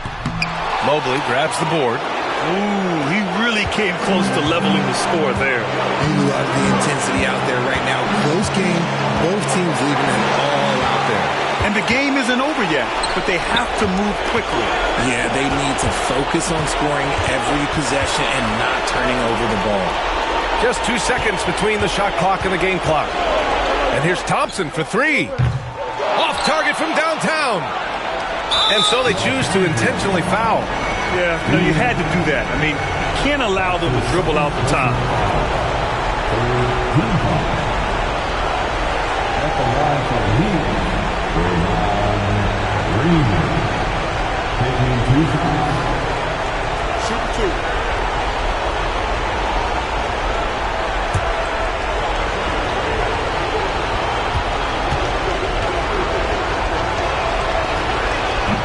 Mobley grabs the board. Ooh, he really came close to leveling the score there. I love the intensity out there right now. Close game. Both teams leaving it all out there. And the game isn't over yet, but they have to move quickly. Yeah, they need to focus on scoring every possession and not turning over the ball. Just 2 seconds between the shot clock and the game clock. And here's Thompson for three. Off target from downtown. And so they choose to intentionally foul. Yeah, no, you had to do that. I mean, you can't allow them to dribble out the top. At the line for the Heat, Green. Taking 2 shots. Shoot two.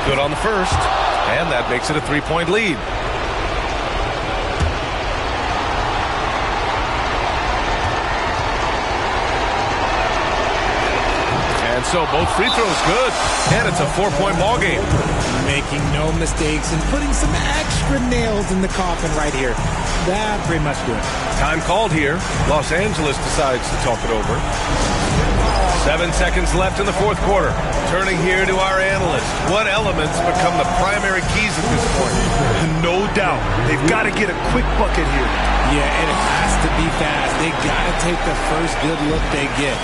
Good on the first, and that makes it a 3-point lead. And so both free throws good, and it's a 4-point ball game. Making no mistakes and putting some extra nails in the coffin right here. That pretty much do it. Time called here. Los Angeles decides to talk it over. 7 seconds left in the fourth quarter. Turning here to our analyst. What elements become the primary keys at this point? No doubt. They've got to get a quick bucket here. Yeah, it has to be fast. They got to take the first good look they get.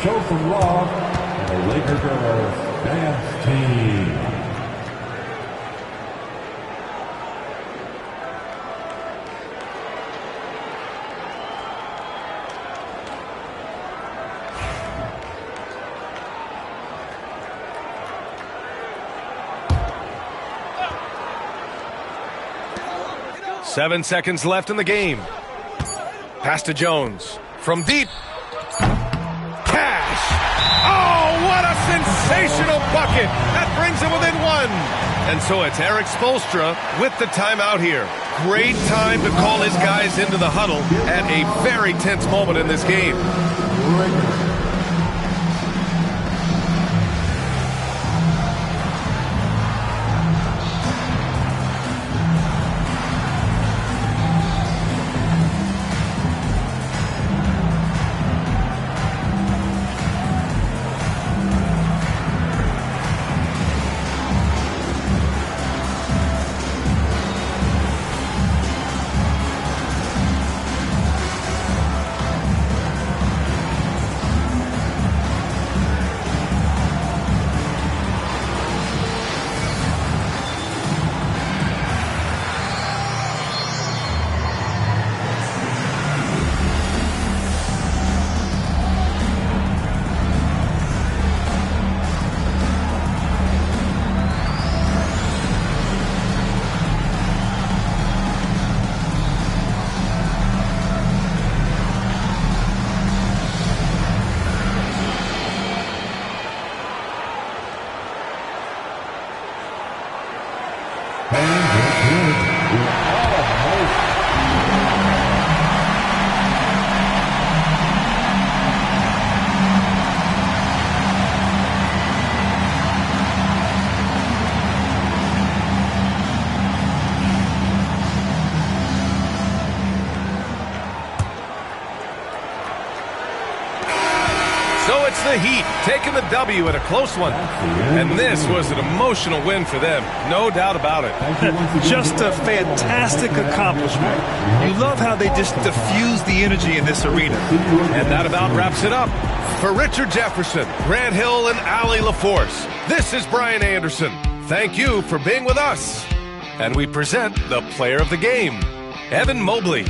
Show some love to the Laker Girls Dance Team. Seven seconds left in the game. Pass to Jones. From deep. Cash. Oh, what a sensational bucket. That brings him within one. And so it's Eric Spoelstra with the timeout here. Great time to call his guys into the huddle at a very tense moment in this game. the Heat, taking the W in a close one. And this was an emotional win for them, no doubt about it. Just a fantastic accomplishment. You love how they just diffuse the energy in this arena. And that about wraps it up. For Richard Jefferson, Grant Hill, and Allie LaForce, this is Brian Anderson. Thank you for being with us. And we present the player of the game, Evan Mobley.